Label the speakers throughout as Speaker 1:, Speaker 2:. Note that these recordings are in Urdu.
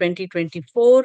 Speaker 1: 2024।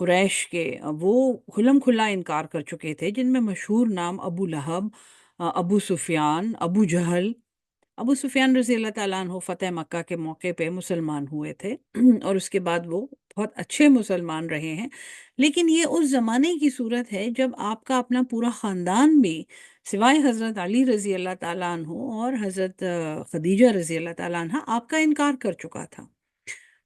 Speaker 1: قریش کے وہ کھلم کھلا انکار کر چکے تھے، جن میں مشہور نام ابو لہب، ابو سفیان، ابو جہل۔ ابو سفیان رضی اللہ تعالیٰ عنہ فتح مکہ کے موقع پہ مسلمان ہوئے تھے اور اس کے بعد وہ بہت اچھے مسلمان رہے ہیں، لیکن یہ اس زمانے کی صورت ہے جب آپ کا اپنا پورا خاندان بھی سوائے حضرت علی رضی اللہ تعالیٰ عنہ اور حضرت خدیجہ رضی اللہ تعالیٰ عنہ آپ کا انکار کر چکا تھا۔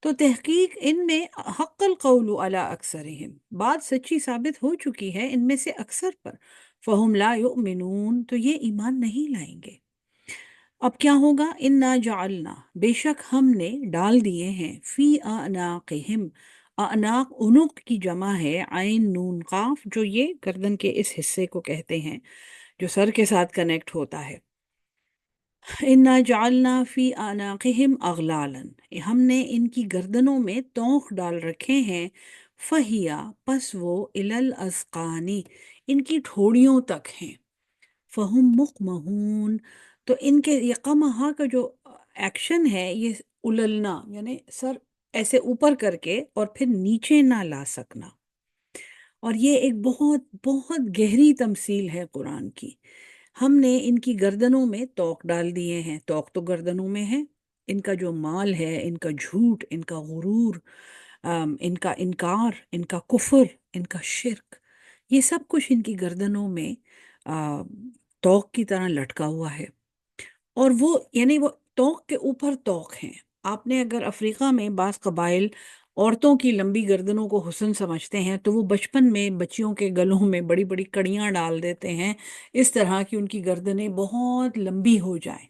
Speaker 1: تو تحقیق ان میں حق القول علی اکثرہم، بات سچی ثابت ہو چکی ہے ان میں سے اکثر پر، فہم لا یؤمنون، تو یہ ایمان نہیں لائیں گے۔ اب کیا ہوگا؟ انا جعلنا، بے شک ہم نے ڈال دیے ہیں، فی اعناقہم، اعناق عنق کی جمع ہے عین نون قاف، جو یہ گردن کے اس حصے کو کہتے ہیں جو سر کے ساتھ کنیکٹ ہوتا ہے۔ انا جعلنا فی اعناقہم اغلالا، ہم نے ان کی گردنوں میں تونخ ڈال رکھے ہیں، فہیا، پس وہ الی الاذقانی، ان کی ٹھوڑیوں تک ہیں، فہم مقمہون، تو ان کے یہ قمہا کا جو ایکشن ہے یہ اللنا، یعنی سر ایسے اوپر کر کے اور پھر نیچے نہ لا سکنا، اور یہ ایک بہت بہت گہری تمثیل ہے قرآن کی۔ ہم نے ان کی گردنوں میں توق ڈال دیے ہیں، توق تو گردنوں میں ہے، ان کا جو مال ہے، ان کا جھوٹ، ان کا غرور، ان کا انکار، ان کا کفر، ان کا شرک، یہ سب کچھ ان کی گردنوں میں توق کی طرح لٹکا ہوا ہے، اور وہ یعنی وہ توق کے اوپر توق ہیں۔ آپ نے اگر افریقہ میں بعض قبائل عورتوں کی لمبی گردنوں کو حسن سمجھتے ہیں تو وہ بچپن میں بچیوں کے گلوں میں بڑی بڑی کڑیاں ڈال دیتے ہیں، اس طرح کی ان کی گردنیں بہت لمبی ہو جائیں،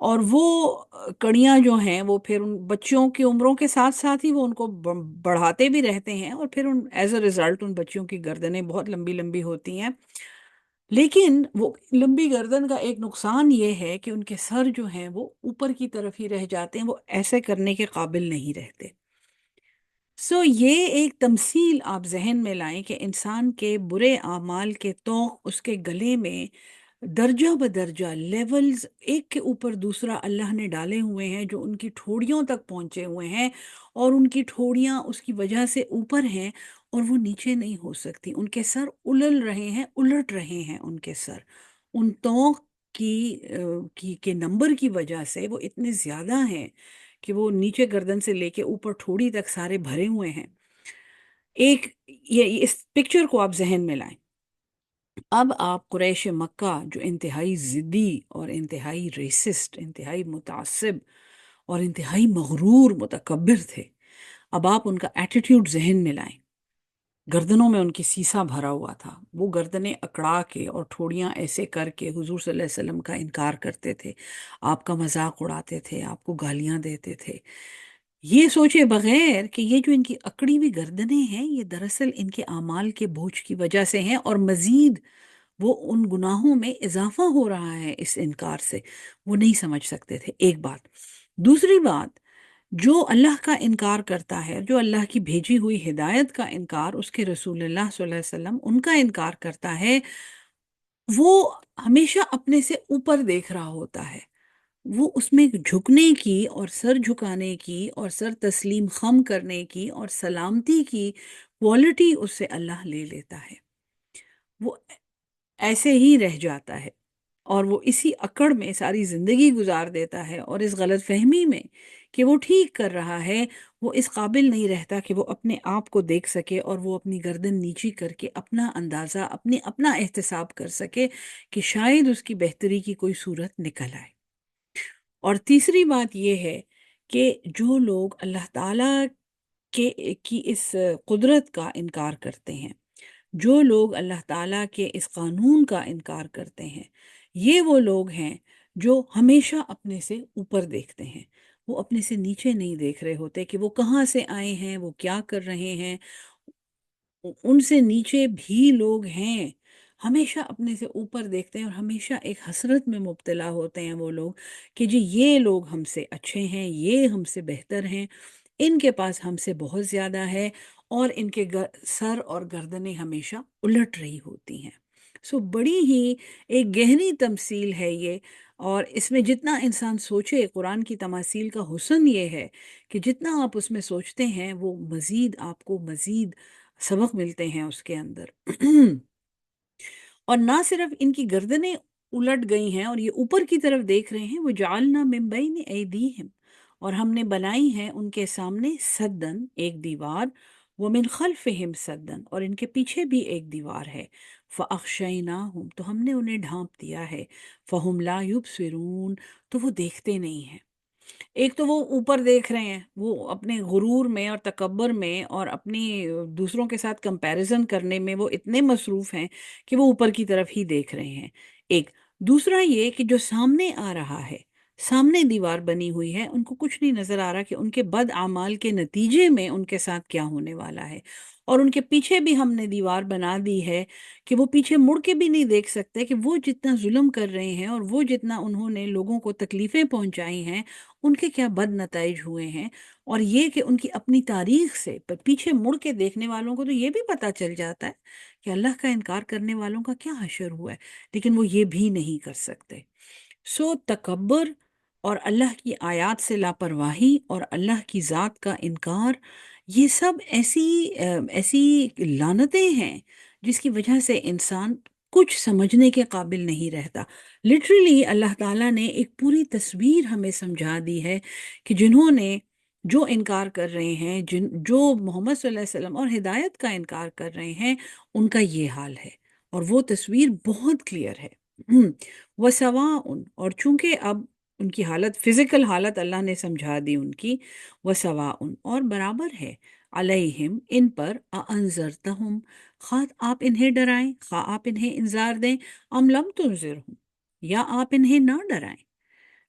Speaker 1: اور وہ کڑیاں جو ہیں وہ پھر ان بچیوں کی عمروں کے ساتھ ساتھ ہی وہ ان کو بڑھاتے بھی رہتے ہیں، اور پھر in as a result in بچیوں کی گردنیں بہت لمبی لمبی ہوتی ہیں۔ لیکن وہ لمبی گردن کا ایک نقصان یہ ہے کہ ان کے سر جو ہیں وہ اوپر کی طرف ہی رہ جاتے ہیں، وہ ایسے کرنے کے قابل نہیں رہتے۔ یہ ایک تمثیل آپ ذہن میں لائیں کہ انسان کے برے اعمال کے توق اس کے گلے میں درجہ بدرجہ لیولز ایک کے اوپر دوسرا اللہ نے ڈالے ہوئے ہیں، جو ان کی ٹھوڑیوں تک پہنچے ہوئے ہیں، اور ان کی ٹھوڑیاں اس کی وجہ سے اوپر ہیں اور وہ نیچے نہیں ہو سکتی، ان کے سر الٹ رہے ہیں، الٹ رہے ہیں ان کے سر، ان توق کے نمبر کی وجہ سے وہ اتنے زیادہ ہیں کہ وہ نیچے گردن سے لے کے اوپر ٹھوڑی تک سارے بھرے ہوئے ہیں۔ ایک یہ اس پکچر کو آپ ذہن میں لائیں۔ اب آپ قریش مکہ جو انتہائی ضدی اور انتہائی ریسسٹ، انتہائی متعصب اور انتہائی مغرور متکبر تھے، اب آپ ان کا ایٹیٹیوڈ ذہن میں لائیں۔ گردنوں میں ان کی سیسا بھرا ہوا تھا، وہ گردنیں اکڑا کے اور ٹھوڑیاں ایسے کر کے حضور صلی اللہ علیہ وسلم کا انکار کرتے تھے، آپ کا مذاق اڑاتے تھے، آپ کو گالیاں دیتے تھے، یہ سوچے بغیر کہ یہ جو ان کی اکڑی ہوئی گردنیں ہیں یہ دراصل ان کے اعمال کے بوجھ کی وجہ سے ہیں، اور مزید وہ ان گناہوں میں اضافہ ہو رہا ہے اس انکار سے، وہ نہیں سمجھ سکتے تھے۔ ایک بات، دوسری بات، جو اللہ کا انکار کرتا ہے، جو اللہ کی بھیجی ہوئی ہدایت کا انکار، اس کے رسول اللہ صلی اللہ علیہ وسلم ان کا انکار کرتا ہے، وہ ہمیشہ اپنے سے اوپر دیکھ رہا ہوتا ہے، وہ اس میں جھکنے کی اور سر جھکانے کی اور سر تسلیم خم کرنے کی اور سلامتی کی کوالٹی اس سے اللہ لے لیتا ہے، وہ ایسے ہی رہ جاتا ہے، اور وہ اسی اکڑ میں ساری زندگی گزار دیتا ہے، اور اس غلط فہمی میں کہ وہ ٹھیک کر رہا ہے، وہ اس قابل نہیں رہتا کہ وہ اپنے آپ کو دیکھ سکے اور وہ اپنی گردن نیچی کر کے اپنا اندازہ، اپنا احتساب کر سکے کہ شاید اس کی بہتری کی کوئی صورت نکل آئے۔ اور تیسری بات یہ ہے کہ جو لوگ اللہ تعالیٰ کی اس قدرت کا انکار کرتے ہیں، جو لوگ اللہ تعالیٰ کے اس قانون کا انکار کرتے ہیں، یہ وہ لوگ ہیں جو ہمیشہ اپنے سے اوپر دیکھتے ہیں، وہ اپنے سے نیچے نہیں دیکھ رہے ہوتے کہ وہ کہاں سے آئے ہیں، وہ کیا کر رہے ہیں، ان سے نیچے بھی لوگ ہیں، ہمیشہ اپنے سے اوپر دیکھتے ہیں، اور ہمیشہ ایک حسرت میں مبتلا ہوتے ہیں وہ لوگ کہ جی یہ لوگ ہم سے اچھے ہیں، یہ ہم سے بہتر ہیں، ان کے پاس ہم سے بہت زیادہ ہے، اور ان کے سر اور گردنیں ہمیشہ الٹ رہی ہوتی ہیں۔ بڑی ہی ایک گہری تمثیل ہے یہ، اور اس میں جتنا انسان سوچے، قرآن کی تماثیل کا حسن یہ ہے کہ جتنا آپ اس میں سوچتے ہیں وہ مزید آپ کو مزید سبق ملتے ہیں اس کے اندر۔ اور نہ صرف ان کی گردنیں الٹ گئی ہیں اور یہ اوپر کی طرف دیکھ رہے ہیں، وہ جعلنا من بین ایدیہم، اور ہم نے بنائی ہے ان کے سامنے سدن، ایک دیوار، ومن خلفہم سدن، اور ان کے پیچھے بھی ایک دیوار ہے، فاغشیناہم، تو ہم نے انہیں ڈھانپ دیا ہے، فہم لا یبصرون، تو وہ دیکھتے نہیں ہیں۔ ایک تو وہ اوپر دیکھ رہے ہیں، وہ اپنے غرور میں اور تکبر میں اور اپنی دوسروں کے ساتھ کمپیریزن کرنے میں وہ اتنے مصروف ہیں کہ وہ اوپر کی طرف ہی دیکھ رہے ہیں۔ ایک دوسرا یہ کہ جو سامنے آ رہا ہے، سامنے دیوار بنی ہوئی ہے، ان کو کچھ نہیں نظر آ رہا کہ ان کے بد اعمال کے نتیجے میں ان کے ساتھ کیا ہونے والا ہے، اور ان کے پیچھے بھی ہم نے دیوار بنا دی ہے کہ وہ پیچھے مڑ کے بھی نہیں دیکھ سکتے کہ وہ جتنا ظلم کر رہے ہیں اور وہ جتنا انہوں نے لوگوں کو تکلیفیں پہنچائی ہیں، ان کے کیا بد نتائج ہوئے ہیں۔ اور یہ کہ ان کی اپنی تاریخ سے پر پیچھے مڑ کے دیکھنے والوں کو تو یہ بھی پتہ چل جاتا ہے کہ اللہ کا انکار کرنے والوں کا کیا حشر ہوا ہے، لیکن وہ یہ بھی نہیں کر سکتے۔ سو تکبر اور اللہ کی آیات سے لاپرواہی اور اللہ کی ذات کا انکار، یہ سب ایسی لعنتیں ہیں جس کی وجہ سے انسان کچھ سمجھنے کے قابل نہیں رہتا۔ لٹرلی اللہ تعالیٰ نے ایک پوری تصویر ہمیں سمجھا دی ہے کہ جنہوں نے جو انکار کر رہے ہیں، جو محمد صلی اللہ علیہ وسلم اور ہدایت کا انکار کر رہے ہیں، ان کا یہ حال ہے، اور وہ تصویر بہت کلیئر ہے۔ وَسَوَاءٌ، اور چونکہ اب ان کی حالت، فزیکل حالت اللہ نے سمجھا دی ان کی، وَسَوَاءٌ، اور برابر ہے، علیہم، ان پر، اَأَنذَرْتَہُم، خواہ آپ انہیں ڈرائیں، خواہ آپ انہیں انذار دیں، ام لم تنذرہم، یا آپ انہیں نہ ڈرائیں،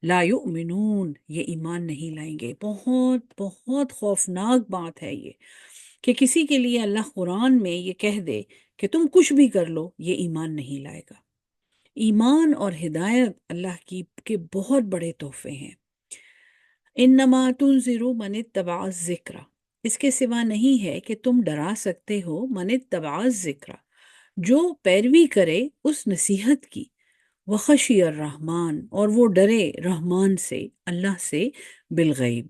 Speaker 1: لا یؤمنون، یہ ایمان نہیں لائیں گے۔ بہت بہت خوفناک بات ہے یہ کہ کسی کے لیے اللہ قرآن میں یہ کہہ دے کہ تم کچھ بھی کر لو، یہ ایمان نہیں لائے گا۔ ایمان اور ہدایت اللہ کی کے بہت بڑے تحفے ہیں۔ انما تنذر من اتبع الذکر، اس کے سوا نہیں ہے کہ تم ڈرا سکتے ہو من اتبع الذکر، جو پیروی کرے اس نصیحت کی، وخشی الرحمن، اور وہ ڈرے رحمان سے، اللہ سے، بالغیب،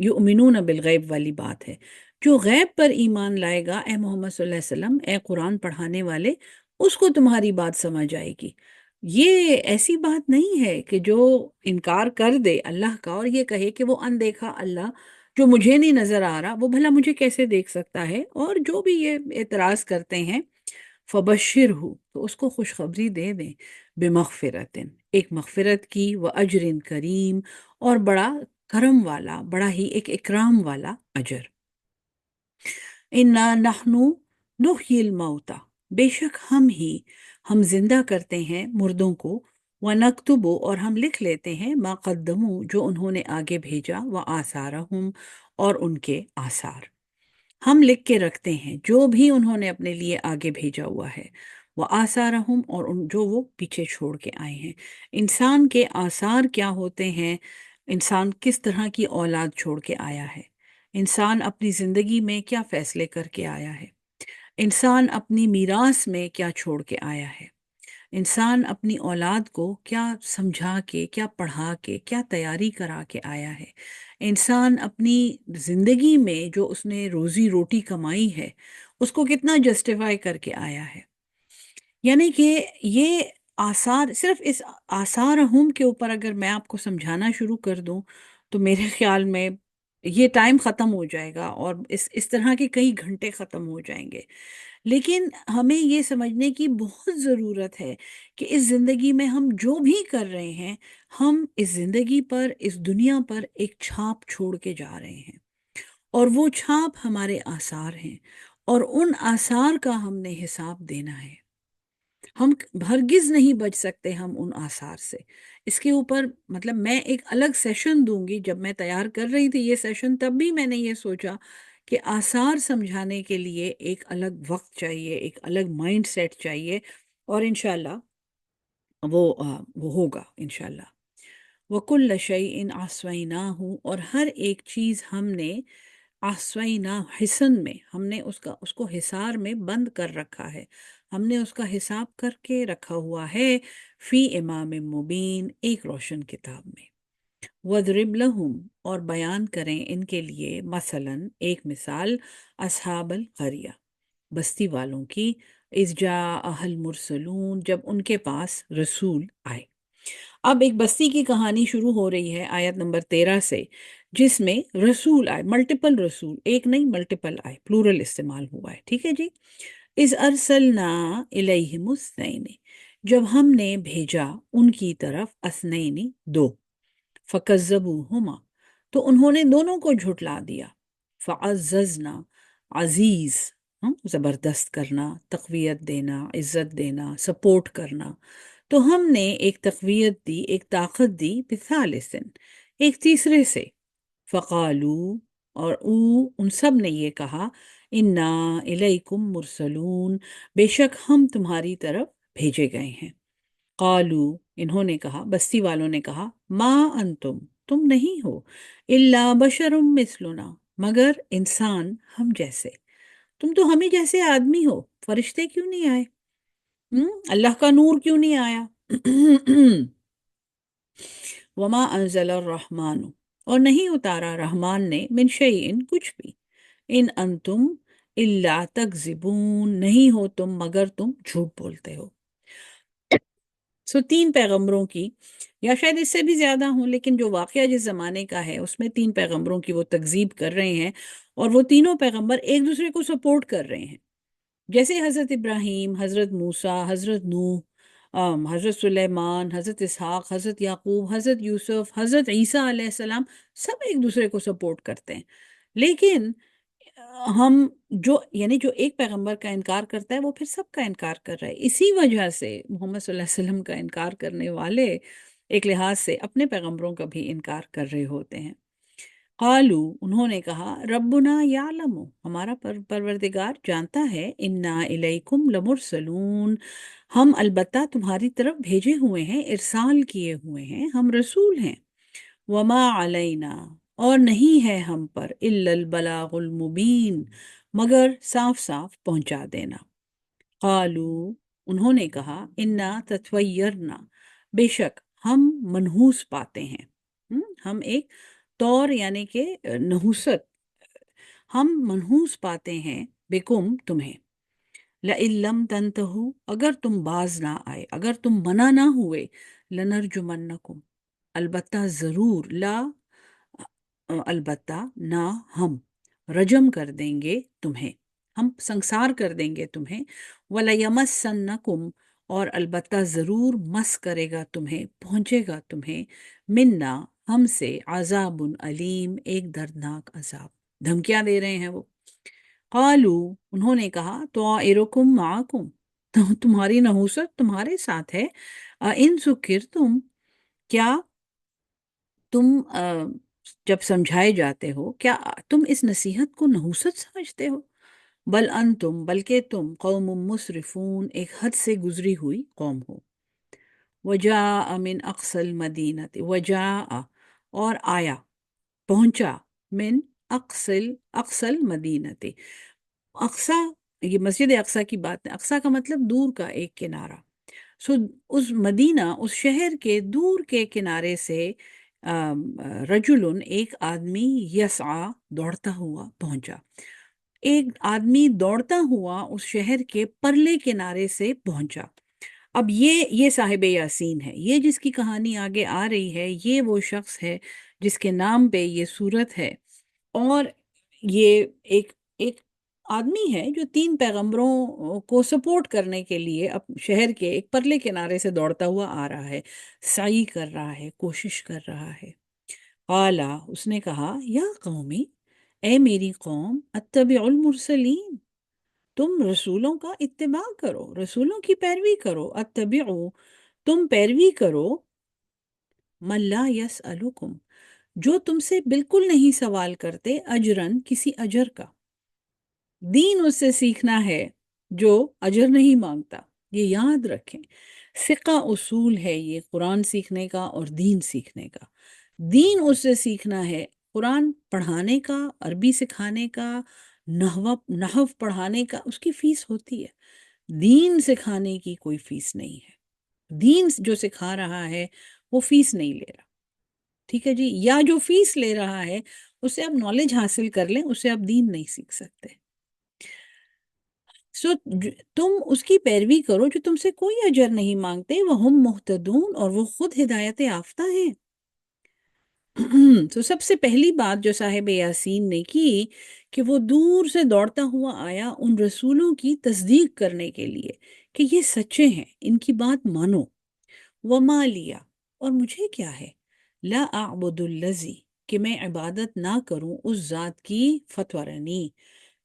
Speaker 1: یؤمنون بالغیب والی بات ہے۔ جو غیب پر ایمان لائے گا، اے محمد صلی اللہ علیہ وسلم، اے قرآن پڑھانے والے، اس کو تمہاری بات سمجھ آئے گی۔ یہ ایسی بات نہیں ہے کہ جو انکار کر دے اللہ کا اور یہ کہے کہ وہ اندیکھا اللہ جو مجھے نہیں نظر آ رہا، وہ بھلا مجھے کیسے دیکھ سکتا ہے، اور جو بھی یہ اعتراض کرتے ہیں، فبشر ہو، تو اس کو خوشخبری دے دیں، بمغفرت، ایک مغفرت کی، و اجر کریم، اور بڑا کرم والا، بڑا ہی ایک اکرام والا اجر۔ انا نحنو نحیی الموتى، بے شک ہم زندہ کرتے ہیں مردوں کو، ونکتب، اور ہم لکھ لیتے ہیں، ما قدموا، جو انہوں نے آگے بھیجا، وآثارہم، اور ان کے آثار، ہم لکھ کے رکھتے ہیں جو بھی انہوں نے اپنے لیے آگے بھیجا ہوا ہے، وآثارہم، اور جو وہ پیچھے چھوڑ کے آئے ہیں۔ انسان کے آثار کیا ہوتے ہیں؟ انسان کس طرح کی اولاد چھوڑ کے آیا ہے، انسان اپنی زندگی میں کیا فیصلے کر کے آیا ہے، انسان اپنی میراث میں کیا چھوڑ کے آیا ہے، انسان اپنی اولاد کو کیا سمجھا کے، کیا پڑھا کے، کیا تیاری کرا کے آیا ہے، انسان اپنی زندگی میں جو اس نے روزی روٹی کمائی ہے اس کو کتنا جسٹیفائی کر کے آیا ہے۔ یعنی کہ یہ آثار، صرف اس آثار ہم کے اوپر اگر میں آپ کو سمجھانا شروع کر دوں تو میرے خیال میں یہ ٹائم ختم ہو جائے گا، اور اس طرح کے کئی گھنٹے ختم ہو جائیں گے۔ لیکن ہمیں یہ سمجھنے کی بہت ضرورت ہے کہ اس زندگی میں ہم جو بھی کر رہے ہیں، ہم اس زندگی پر، اس دنیا پر ایک چھاپ چھوڑ کے جا رہے ہیں، اور وہ چھاپ ہمارے آثار ہیں، اور ان آثار کا ہم نے حساب دینا ہے۔ ہم ہرگز نہیں بچ سکتے ہم ان آثار سے۔ اس کے اوپر مطلب میں ایک الگ سیشن دوں گی، جب میں تیار کر رہی تھی یہ سیشن تب بھی میں نے یہ سوچا کہ آثار سمجھانے کے لیے ایک الگ وقت چاہیے، ایک الگ مائنڈ سیٹ چاہیے، اور انشاءاللہ وہ ہوگا انشاءاللہ۔ وَكُلَّ شَيْءٍ أَحْصَيْنَاهُ، اور ہر ایک چیز ہم نے، آسوائنا، حسن میں، ہم نے اس کو حصار میں بند کر رکھا ہے، ہم نے اس کا حساب کر کے رکھا ہوا ہے، فی امام مبین، ایک روشن کتاب میں۔ وَاضْرِبْ لَهُمْ، اور بیان کریں ان کے لیے، مثلاً ایک مثال، اصحاب القریہ، بستی والوں کی، اذ جاءہا المرسلون، جب ان کے پاس رسول آئے۔ اب ایک بستی کی کہانی شروع ہو رہی ہے آیت نمبر 13 سے، جس میں رسول آئے، ملٹیپل رسول، ایک نہیں ملٹیپل آئے، پلورل استعمال ہوا ہے، ٹھیک ہے جی۔ اذ ارسلنا الیہم اثنین، جب ہم نے بھیجا ان کی طرف، اثنین، دو، فکذبوہما، تو انہوں نے دونوں کو جھٹلا دیا، فعززنا، عزیز، زبردست کرنا، تقویت دینا، عزت دینا، سپورٹ کرنا، تو ہم نے ایک تقویت دی، ایک طاقت دی، بثالثن، ایک تیسرے سے، فقالو، اور ان سب نے یہ کہا، انا الیکم مرسلون، بے شک ہم تمہاری طرف بھیجے گئے ہیں۔ قالو، انہوں نے کہا، بستی والوں نے کہا، ما انتم، تم نہیں ہو، الا بشر مثلنا، مگر انسان ہم جیسے، تم تو ہمیں جیسے آدمی ہو، فرشتے کیوں نہیں آئے؟ اللہ کا نور کیوں نہیں آیا؟ وما انزل الرحمن، اور نہیں اتارا رحمان نے، من شیئن، کچھ بھی، ان انتم الا تکذبون، نہیں ہو تم مگر تم جھوٹ بولتے ہو۔ تین پیغمبروں کی، یا شاید اس سے بھی زیادہ ہوں، لیکن جو واقعہ جس زمانے کا ہے اس میں 3 پیغمبروں کی وہ تکذیب کر رہے ہیں، اور وہ تینوں پیغمبر ایک دوسرے کو سپورٹ کر رہے ہیں، جیسے حضرت ابراہیم، حضرت موسیٰ، حضرت نوح، حضرت سلیمان، حضرت اسحاق، حضرت یعقوب، حضرت یوسف، حضرت عیسیٰ علیہ السلام، سب ایک دوسرے کو سپورٹ کرتے ہیں۔ لیکن ہم جو، یعنی جو ایک پیغمبر کا انکار کرتا ہے وہ پھر سب کا انکار کر رہا ہے، اسی وجہ سے محمد صلی اللہ علیہ وسلم کا انکار کرنے والے ایک لحاظ سے اپنے پیغمبروں کا بھی انکار کر رہے ہوتے ہیں۔ قالو، انہوں نے کہا، ربنا یعلم، ہمارا پروردگار جانتا ہے، انا الیکم لمرسلون، ہم البتہ تمہاری طرف بھیجے ہوئے ہیں، ارسال کیے ہوئے ہیں، ہم رسول ہیں، وما علینا، اور نہیں ہے ہم پر، الا البلاغ المبین، مگر صاف صاف پہنچا دینا۔ قالو، انہوں نے کہا، انا تطیرنا، بے شک ہم منحوس پاتے ہیں، ہم ایک طور یعنی کہ نحوست، ہم منحوس پاتے ہیں، بکم، تمہیں، لئن لم تنتہو، اگر تم باز نہ آئے، اگر تم منع نہ ہوئے، لنرجمنکم، البتہ ضرور، لا، البتہ نہ، ہم رجم کر دیں گے تمہیں، ہم سنسار کر دیں گے تمہیں، وَلَيَمَسَّنَّكُمْ، اور البتہ ضرور مس کرے گا تمہیں، پہنچے گا تمہیں، منا، ہم سے، عذاب علیم، ایک دردناک عذاب، دھمکیاں دے رہے ہیں وہ۔ قالو، انہوں نے کہا، طائرکم معکم، تو تمہاری نحوست تمہارے ساتھ ہے، ان ذکرتم، کیا تم جب سمجھائے جاتے ہو، کیا تم اس نصیحت کو نحوست سمجھتے ہو؟ بل انتم، بلکہ تم، قوم مسرفون، ایک حد سے گزری ہوئی قوم ہو۔ وجاء من اقصى المدینہ، وجاء، اور آیا، پہنچا، من اقصى المدینہ، اقصی، یہ مسجد اقصی کی بات ہے، اقصی کا مطلب دور کا ایک کنارہ، اس مدینہ، اس شہر کے دور کے کنارے سے، رجل، ایک آدمی، یسعا، دوڑتا ہوا پہنچا، ایک آدمی دوڑتا ہوا اس شہر کے پرلے کنارے سے پہنچا۔ اب یہ صاحب یاسین ہے، یہ جس کی کہانی آگے آ رہی ہے، یہ وہ شخص ہے جس کے نام پہ یہ سورت ہے، اور یہ ایک آدمی ہے جو 3 پیغمبروں کو سپورٹ کرنے کے لیے شہر کے ایک پرلے کنارے سے دوڑتا ہوا آ رہا ہے، سعی کر رہا ہے، کوشش کر رہا ہے۔ قالا، اس نے کہا، یا قومی، اے میری قوم، اتبع المرسلین، تم رسولوں کا اتباع کرو، رسولوں کی پیروی کرو، اتبعو، تم پیروی کرو، من لا یسألکم، جو تم سے بالکل نہیں سوال کرتے، اجرن، کسی اجر کا، دین اس سے سیکھنا ہے جو اجر نہیں مانگتا، یہ یاد رکھیں، فقہ اصول ہے یہ، قرآن سیکھنے کا اور دین سیکھنے کا۔ دین اس سے سیکھنا ہے، قرآن پڑھانے کا، عربی سکھانے کا، نحو پڑھانے کا، اس کی فیس ہوتی ہے، دین سکھانے کی کوئی فیس نہیں ہے، دین جو سکھا رہا ہے وہ فیس نہیں لے رہا۔ ٹھیک ہے جی، یا جو فیس لے رہا ہے اس سے آپ نالج حاصل کر لیں، اس سے آپ دین نہیں سیکھ سکتے. سو تم اس کی پیروی کرو جو تم سے کوئی اجر نہیں مانگتے، وہم مہتدون، اور وہ خود ہدایت یافتہ ہیں. تو سب سے پہلی بات جو صاحب یاسین نے کی کہ وہ دور سے دوڑتا ہوا آیا ان رسولوں کی تصدیق کرنے کے لیے کہ یہ سچے ہیں، ان کی بات مانو. وما لیا، اور مجھے کیا ہے، لا اعبد الذی، کہ میں عبادت نہ کروں اس ذات کی، فطرنی،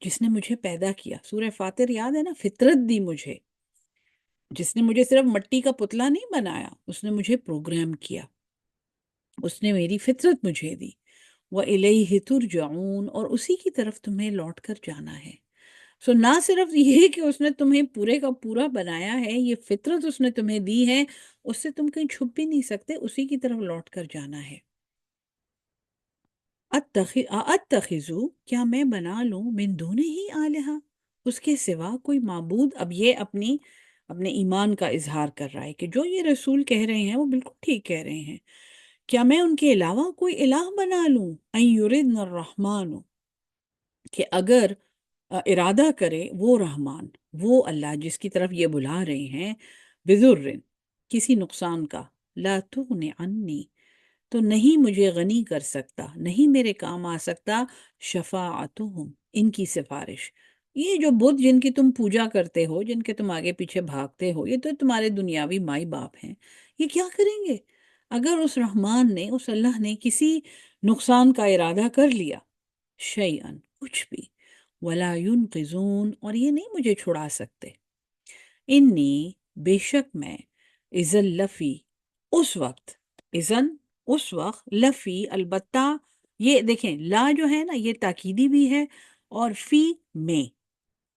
Speaker 1: جس نے مجھے پیدا کیا. سورہ فاتر یاد ہے نا، فطرت دی مجھے، جس نے مجھے صرف مٹی کا پتلا نہیں بنایا، اس نے مجھے پروگرام کیا، اس نے میری فطرت مجھے دی. وَإِلَيْهِ تُرْجَعُونَ، اور اسی کی طرف تمہیں لوٹ کر جانا ہے. سو نہ صرف یہ کہ اس نے تمہیں پورے کا پورا بنایا ہے، یہ فطرت اس نے تمہیں دی ہے، اس سے تم کہیں چھپ بھی نہیں سکتے، اسی کی طرف لوٹ کر جانا ہے. اتخذو، کیا میں بنا لوں، من دونہ ہی آلہہ، اس کے سوا کوئی معبود. اب یہ اپنے ایمان کا اظہار کر رہا ہے کہ جو یہ رسول کہہ رہے ہیں وہ بالکل ٹھیک کہہ رہے ہیں. کیا میں ان کے علاوہ کوئی الہ بنا لوں، ان یردن الرحمن، کہ اگر ارادہ کرے وہ رحمان، وہ اللہ جس کی طرف یہ بلا رہے ہیں، بذر، کسی نقصان کا، لا تغن عنی، تو نہیں مجھے غنی کر سکتا، نہیں میرے کام آ سکتا، شفاعتہم، ان کی سفارش. یہ جو بت جن کی تم پوجا کرتے ہو، جن کے تم آگے پیچھے بھاگتے ہو، یہ تو تمہارے دنیاوی مائی باپ ہیں، یہ کیا کریں گے اگر اس رحمان نے، اس اللہ نے کسی نقصان کا ارادہ کر لیا. شیئن، کچھ بھی. ولا ینقذون، اور یہ نہیں مجھے چھڑا سکتے. انی، بے شک میں، اذن لفی، اس وقت، اذن اس وقت، لفی البتہ، یہ دیکھیں لا جو ہے نا یہ تاکیدی بھی ہے، اور فی میں.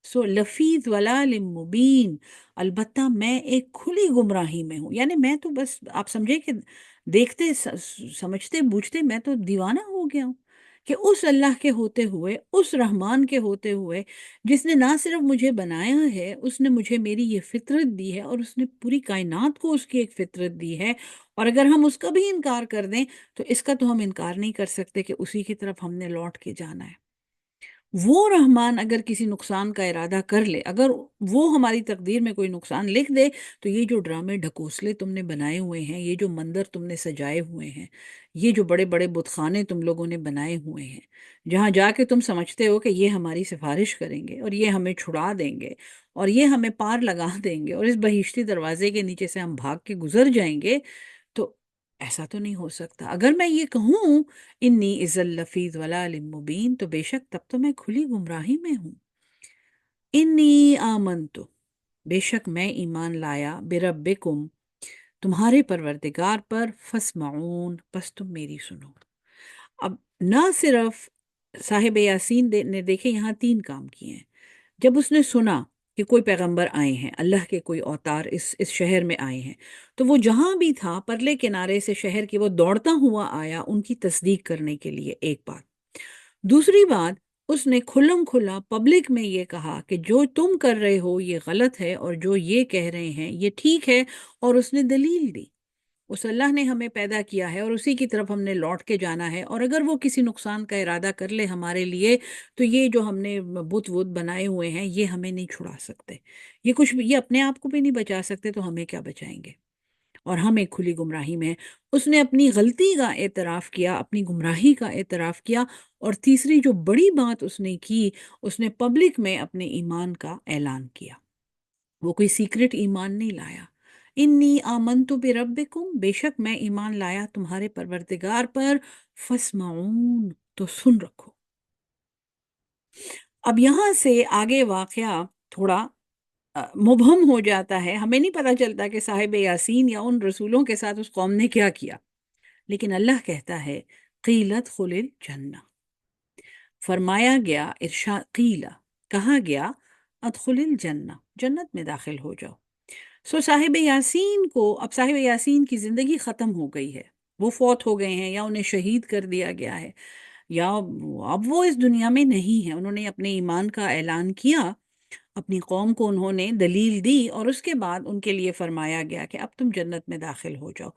Speaker 1: سو لفی ضلال مبین، البتہ میں ایک کھلی گمراہی میں ہوں. یعنی میں تو بس آپ سمجھے کہ دیکھتے سمجھتے بوجھتے میں تو دیوانہ ہو گیا ہوں کہ اس اللہ کے ہوتے ہوئے، اس رحمان کے ہوتے ہوئے، جس نے نہ صرف مجھے بنایا ہے، اس نے مجھے میری یہ فطرت دی ہے، اور اس نے پوری کائنات کو اس کی ایک فطرت دی ہے. اور اگر ہم اس کا بھی انکار کر دیں تو اس کا تو ہم انکار نہیں کر سکتے کہ اسی کی طرف ہم نے لوٹ کے جانا ہے. وہ رحمان اگر کسی نقصان کا ارادہ کر لے، اگر وہ ہماری تقدیر میں کوئی نقصان لکھ دے، تو یہ جو ڈرامے ڈھکوسلے تم نے بنائے ہوئے ہیں، یہ جو مندر تم نے سجائے ہوئے ہیں، یہ جو بڑے بڑے بت خانے تم لوگوں نے بنائے ہوئے ہیں، جہاں جا کے تم سمجھتے ہو کہ یہ ہماری سفارش کریں گے اور یہ ہمیں چھڑا دیں گے اور یہ ہمیں پار لگا دیں گے اور اس بہشتی دروازے کے نیچے سے ہم بھاگ کے گزر جائیں گے، تو ایسا تو نہیں ہو سکتا. اگر میں یہ کہوں انی اذا لفی ضلال مبین، تو بے شک تب تو میں کھلی گمراہی میں ہوں. انی آمنت، بے شک میں ایمان لایا، بربکم، تمہارے پروردگار پر، فاسمعون، پس تم میری سنو. اب نہ صرف صاحب یاسین نے دیکھے یہاں تین کام کیے ہیں. جب اس نے سنا کہ کوئی پیغمبر آئے ہیں، اللہ کے کوئی اوتار اس شہر میں آئے ہیں، تو وہ جہاں بھی تھا پرلے کنارے سے شہر کے وہ دوڑتا ہوا آیا ان کی تصدیق کرنے کے لیے. ایک بات. دوسری بات، اس نے کھلم کھلا پبلک میں یہ کہا کہ جو تم کر رہے ہو یہ غلط ہے، اور جو یہ کہہ رہے ہیں یہ ٹھیک ہے، اور اس نے دلیل دی. اس اللہ نے ہمیں پیدا کیا ہے اور اسی کی طرف ہم نے لوٹ کے جانا ہے، اور اگر وہ کسی نقصان کا ارادہ کر لے ہمارے لیے، تو یہ جو ہم نے بت وت بنائے ہوئے ہیں یہ ہمیں نہیں چھڑا سکتے، یہ کچھ بھی، یہ اپنے آپ کو بھی نہیں بچا سکتے، تو ہمیں کیا بچائیں گے. اور ہم ایک کھلی گمراہی میں ہیں. اس نے اپنی غلطی کا اعتراف کیا، اپنی گمراہی کا اعتراف کیا. اور تیسری جو بڑی بات اس نے کی، اس نے پبلک میں اپنے ایمان کا اعلان کیا. وہ کوئی سیکرٹ ایمان نہیں لایا. انی آمنت بربکم، بے شک میں ایمان لایا تمہارے پروردگار پر، فاسمعون، تو سن رکھو. اب یہاں سے آگے واقعہ تھوڑا مبہم ہو جاتا ہے، ہمیں نہیں پتہ چلتا کہ صاحب یاسین یا ان رسولوں کے ساتھ اس قوم نے کیا کیا. لیکن اللہ کہتا ہے قیلت خل الجنہ، فرمایا گیا، ارشاد، قیلہ، کہا گیا، ادخل الجنہ، جنت میں داخل ہو جاؤ. سو صاحب یاسین کو، اب صاحب یاسین کی زندگی ختم ہو گئی ہے، وہ فوت ہو گئے ہیں یا انہیں شہید کر دیا گیا ہے، یا اب وہ اس دنیا میں نہیں ہیں. انہوں نے اپنے ایمان کا اعلان کیا، اپنی قوم کو انہوں نے دلیل دی، اور اس کے بعد ان کے لیے فرمایا گیا کہ اب تم جنت میں داخل ہو جاؤ.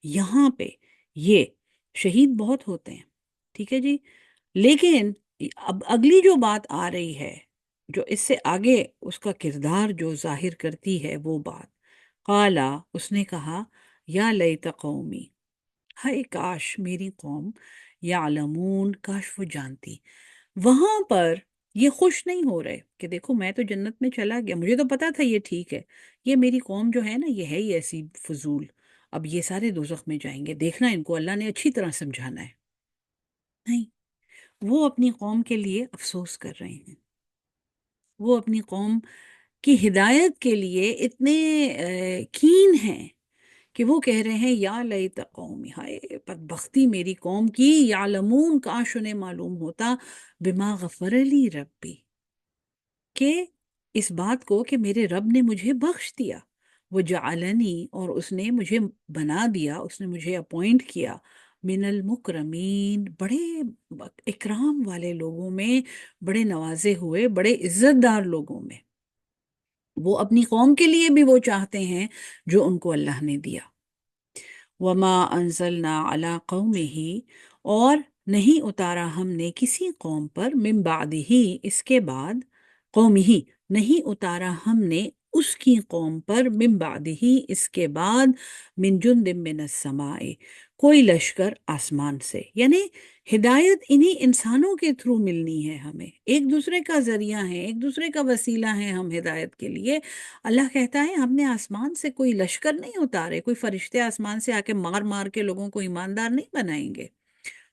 Speaker 1: یہاں پہ یہ شہید بہت ہوتے ہیں، ٹھیک ہے جی، لیکن اب اگلی جو بات آ رہی ہے، جو اس سے آگے اس کا کردار جو ظاہر کرتی ہے وہ بات، قالا، اس نے کہا، یا لیت قومی، ہائے کاش میری قوم، یعلمون، کاش وہ جانتی۔ وہاں پر یہ خوش نہیں ہو رہے کہ دیکھو میں تو جنت میں چلا گیا، مجھے تو پتا تھا یہ ٹھیک ہے، یہ میری قوم جو ہے نا یہ ہے ہی ایسی فضول، اب یہ سارے دوزخ میں جائیں گے، دیکھنا ان کو اللہ نے اچھی طرح سمجھانا ہے۔ نہیں، وہ اپنی قوم کے لیے افسوس کر رہے ہیں، وہ اپنی قوم کی ہدایت کے لیے اتنے کین ہیں کہ وہ کہہ رہے ہیں یا لیت قومی، ہائے بدبختی میری قوم کی، یعلمون، کاش انہیں معلوم ہوتا، بما غفر لی ربی، کہ اس بات کو کہ میرے رب نے مجھے بخش دیا، وہ جعلنی، اور اس نے مجھے بنا دیا، اس نے مجھے اپوائنٹ کیا، من المکرمین، بڑے اکرام والے لوگوں میں، بڑے نوازے ہوئے، بڑے عزت دار لوگوں میں۔ وہ اپنی قوم کے لیے بھی وہ چاہتے ہیں جو ان کو اللہ نے دیا۔ وما انزلنا علی قومہ، اور نہیں اتارا ہم نے کسی قوم پر، من بعدہ، اس کے بعد، قومہ، نہیں اتارا ہم نے اس کی قوم پر، من بعدہ، اس کے بعد، من جند من السماء، کوئی لشکر آسمان سے، یعنی ہدایت انہی انسانوں کے تھرو ملنی ہے ہمیں، ایک دوسرے کا ذریعہ ہے، ایک دوسرے کا وسیلہ ہے ہم ہدایت کے لیے۔ اللہ کہتا ہے ہم نے آسمان سے کوئی لشکر نہیں اتارے، کوئی فرشتے آسمان سے آ کے مار مار کے لوگوں کو ایماندار نہیں بنائیں گے۔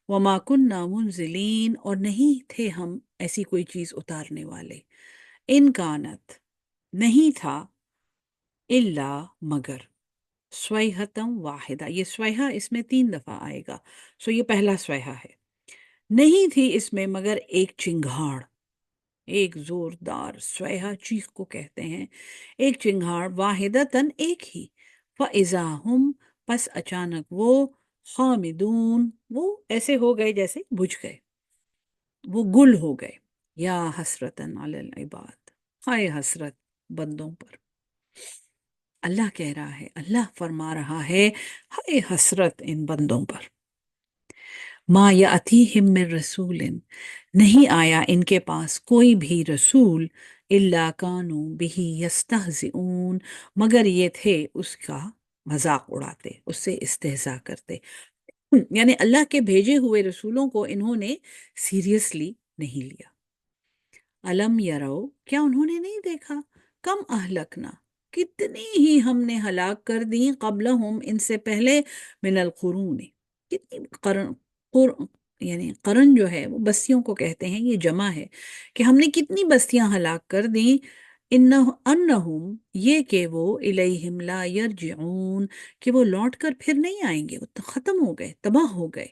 Speaker 1: وَمَا كُنَّا مُنزِلِينَ، اور نہیں تھے ہم ایسی کوئی چیز اتارنے والے، ان کانت، نہیں تھا، الا، مگر، سویحتم واحدہ، یہ سویحہ اس میں 3 دفعہ آئے گا، سو یہ پہلا سویحہ ہے، نہیں تھی اس میں مگر ایک چنگھاڑ، ایک زوردار سویحہ چیخ کو کہتے ہیں، ایک چنگھاڑ، واحدتاً، ایک ہی، فَإِذَا هُمْ، پس اچانک وہ، خامدون، وہ ایسے ہو گئے جیسے بجھ گئے، وہ گل ہو گئے، یا حسرتاً علی العباد، ہائے حسرت بندوں پر، اللہ کہہ رہا ہے، اللہ فرما رہا ہے، ہائے حسرت ان بندوں پر، ما یأتیہم من رسول، نہیں آیا ان کے پاس کوئی بھی رسول، الا کانوا بہ یستہزئون، مگر یہ تھے اس کا مذاق اڑاتے، اس سے استہزاء کرتے، یعنی اللہ کے بھیجے ہوئے رسولوں کو انہوں نے سیریسلی نہیں لیا۔ علم یرو، کیا انہوں نے نہیں دیکھا، کم اہلکنا، کتنی ہی ہم نے ہلاک کر دی، قبلہم، ان سے پہلے، من القرون، کتنی یعنی قرن جو ہے وہ بستیوں کو کہتے ہیں، یہ جمع ہے کہ ہم نے کتنی بستیاں ہلاک کر دیں، انہم، یہ کہ وہ، الیہم لا یرجعون، کہ وہ لوٹ کر پھر نہیں آئیں گے، وہ تو ختم ہو گئے، تباہ ہو گئے،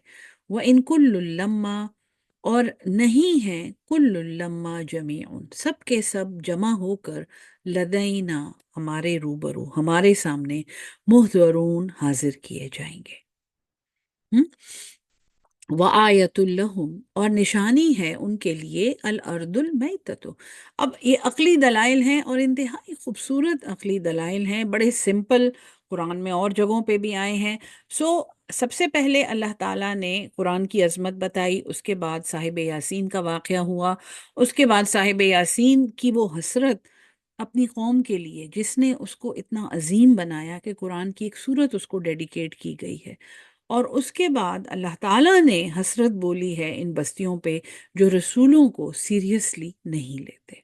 Speaker 1: وَإِن كُلٌّ لَمَّا، اور نہیں ہیں، کل لما جمیع، سب کے سب جمع ہو کر، لدینا، ہمارے روبرو، ہمارے سامنے، محضرون، حاضر کیے جائیں گے۔ وآیت لہم، اور نشانی ہے ان کے لیے، الارض المیتۃ، اب یہ عقلی دلائل ہیں اور انتہائی خوبصورت عقلی دلائل ہیں، بڑے سمپل، قرآن میں اور جگہوں پہ بھی آئے ہیں۔ سب سے پہلے اللہ تعالیٰ نے قرآن کی عظمت بتائی، اس کے بعد صاحب یاسین کا واقعہ ہوا، اس کے بعد صاحب یاسین کی وہ حسرت اپنی قوم کے لیے جس نے اس کو اتنا عظیم بنایا کہ قرآن کی ایک سورت اس کو ڈیڈیکیٹ کی گئی ہے، اور اس کے بعد اللہ تعالیٰ نے حسرت بولی ہے ان بستیوں پہ جو رسولوں کو سیریسلی نہیں لیتے۔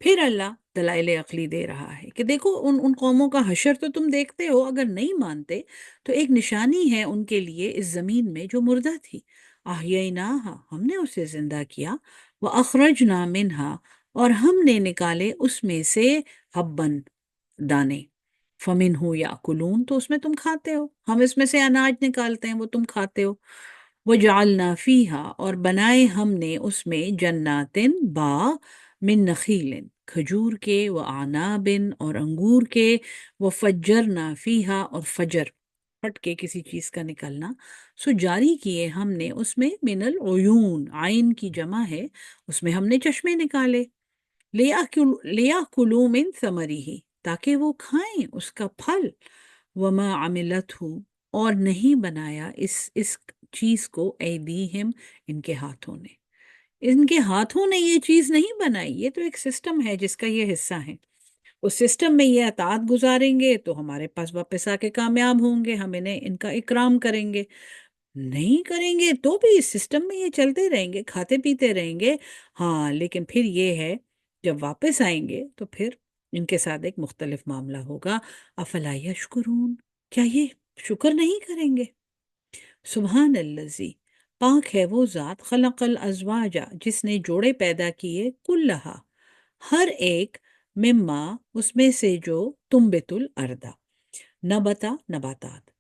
Speaker 1: پھر اللہ دلائل عقلی دے رہا ہے کہ دیکھو ان قوموں کا حشر تو تم دیکھتے ہو، اگر نہیں مانتے تو ایک نشانی ہے ان کے لیے اس زمین میں جو مردہ تھی، احییناہا، ہم نے اسے زندہ کیا، واخرجنا منہا، اور ہم نے نکالے اس میں سے، حبن، دانے، فمنہ یاکلون، تو اس میں تم کھاتے ہو، ہم اس میں سے اناج نکالتے ہیں وہ تم کھاتے ہو، وجعلنا فیہا، اور بنائے ہم نے اس میں، جناتن، باغ، من نخیل، کھجور کے، وعناب، اور انگور کے، وفجرنا فیہا، اور فجر، پھٹ کے کسی چیز کا نکلنا، سو جاری کیے ہم نے اس میں، من العیون، عین کی جمع ہے، اس میں ہم نے چشمے نکالے، لیاکلوا من ثمرہ، تاکہ وہ کھائیں اس کا پھل، وما عملتہ، اور نہیں بنایا اس چیز کو ایدیہم، ان کے ہاتھوں نے، ان کے ہاتھوں نے یہ چیز نہیں بنائی، یہ تو ایک سسٹم ہے جس کا یہ حصہ ہے، اس سسٹم میں یہ اطاعت گزاریں گے تو ہمارے پاس واپس آ کے کامیاب ہوں گے، ہم انہیں ان کا اکرام کریں گے، نہیں کریں گے تو بھی اس سسٹم میں یہ چلتے رہیں گے، کھاتے پیتے رہیں گے۔ ہاں لیکن پھر یہ ہے جب واپس آئیں گے تو پھر ان کے ساتھ ایک مختلف معاملہ ہوگا۔ افلا یشکرون، کیا یہ شکر نہیں کریں گے؟ سبحان الذی، پاک ہے وہ ذات، خلق الازواج، جس نے جوڑے پیدا کیے، کلہا، ہر ایک، مما، اس میں سے، جو تنبت الارض، نبتا، نباتات،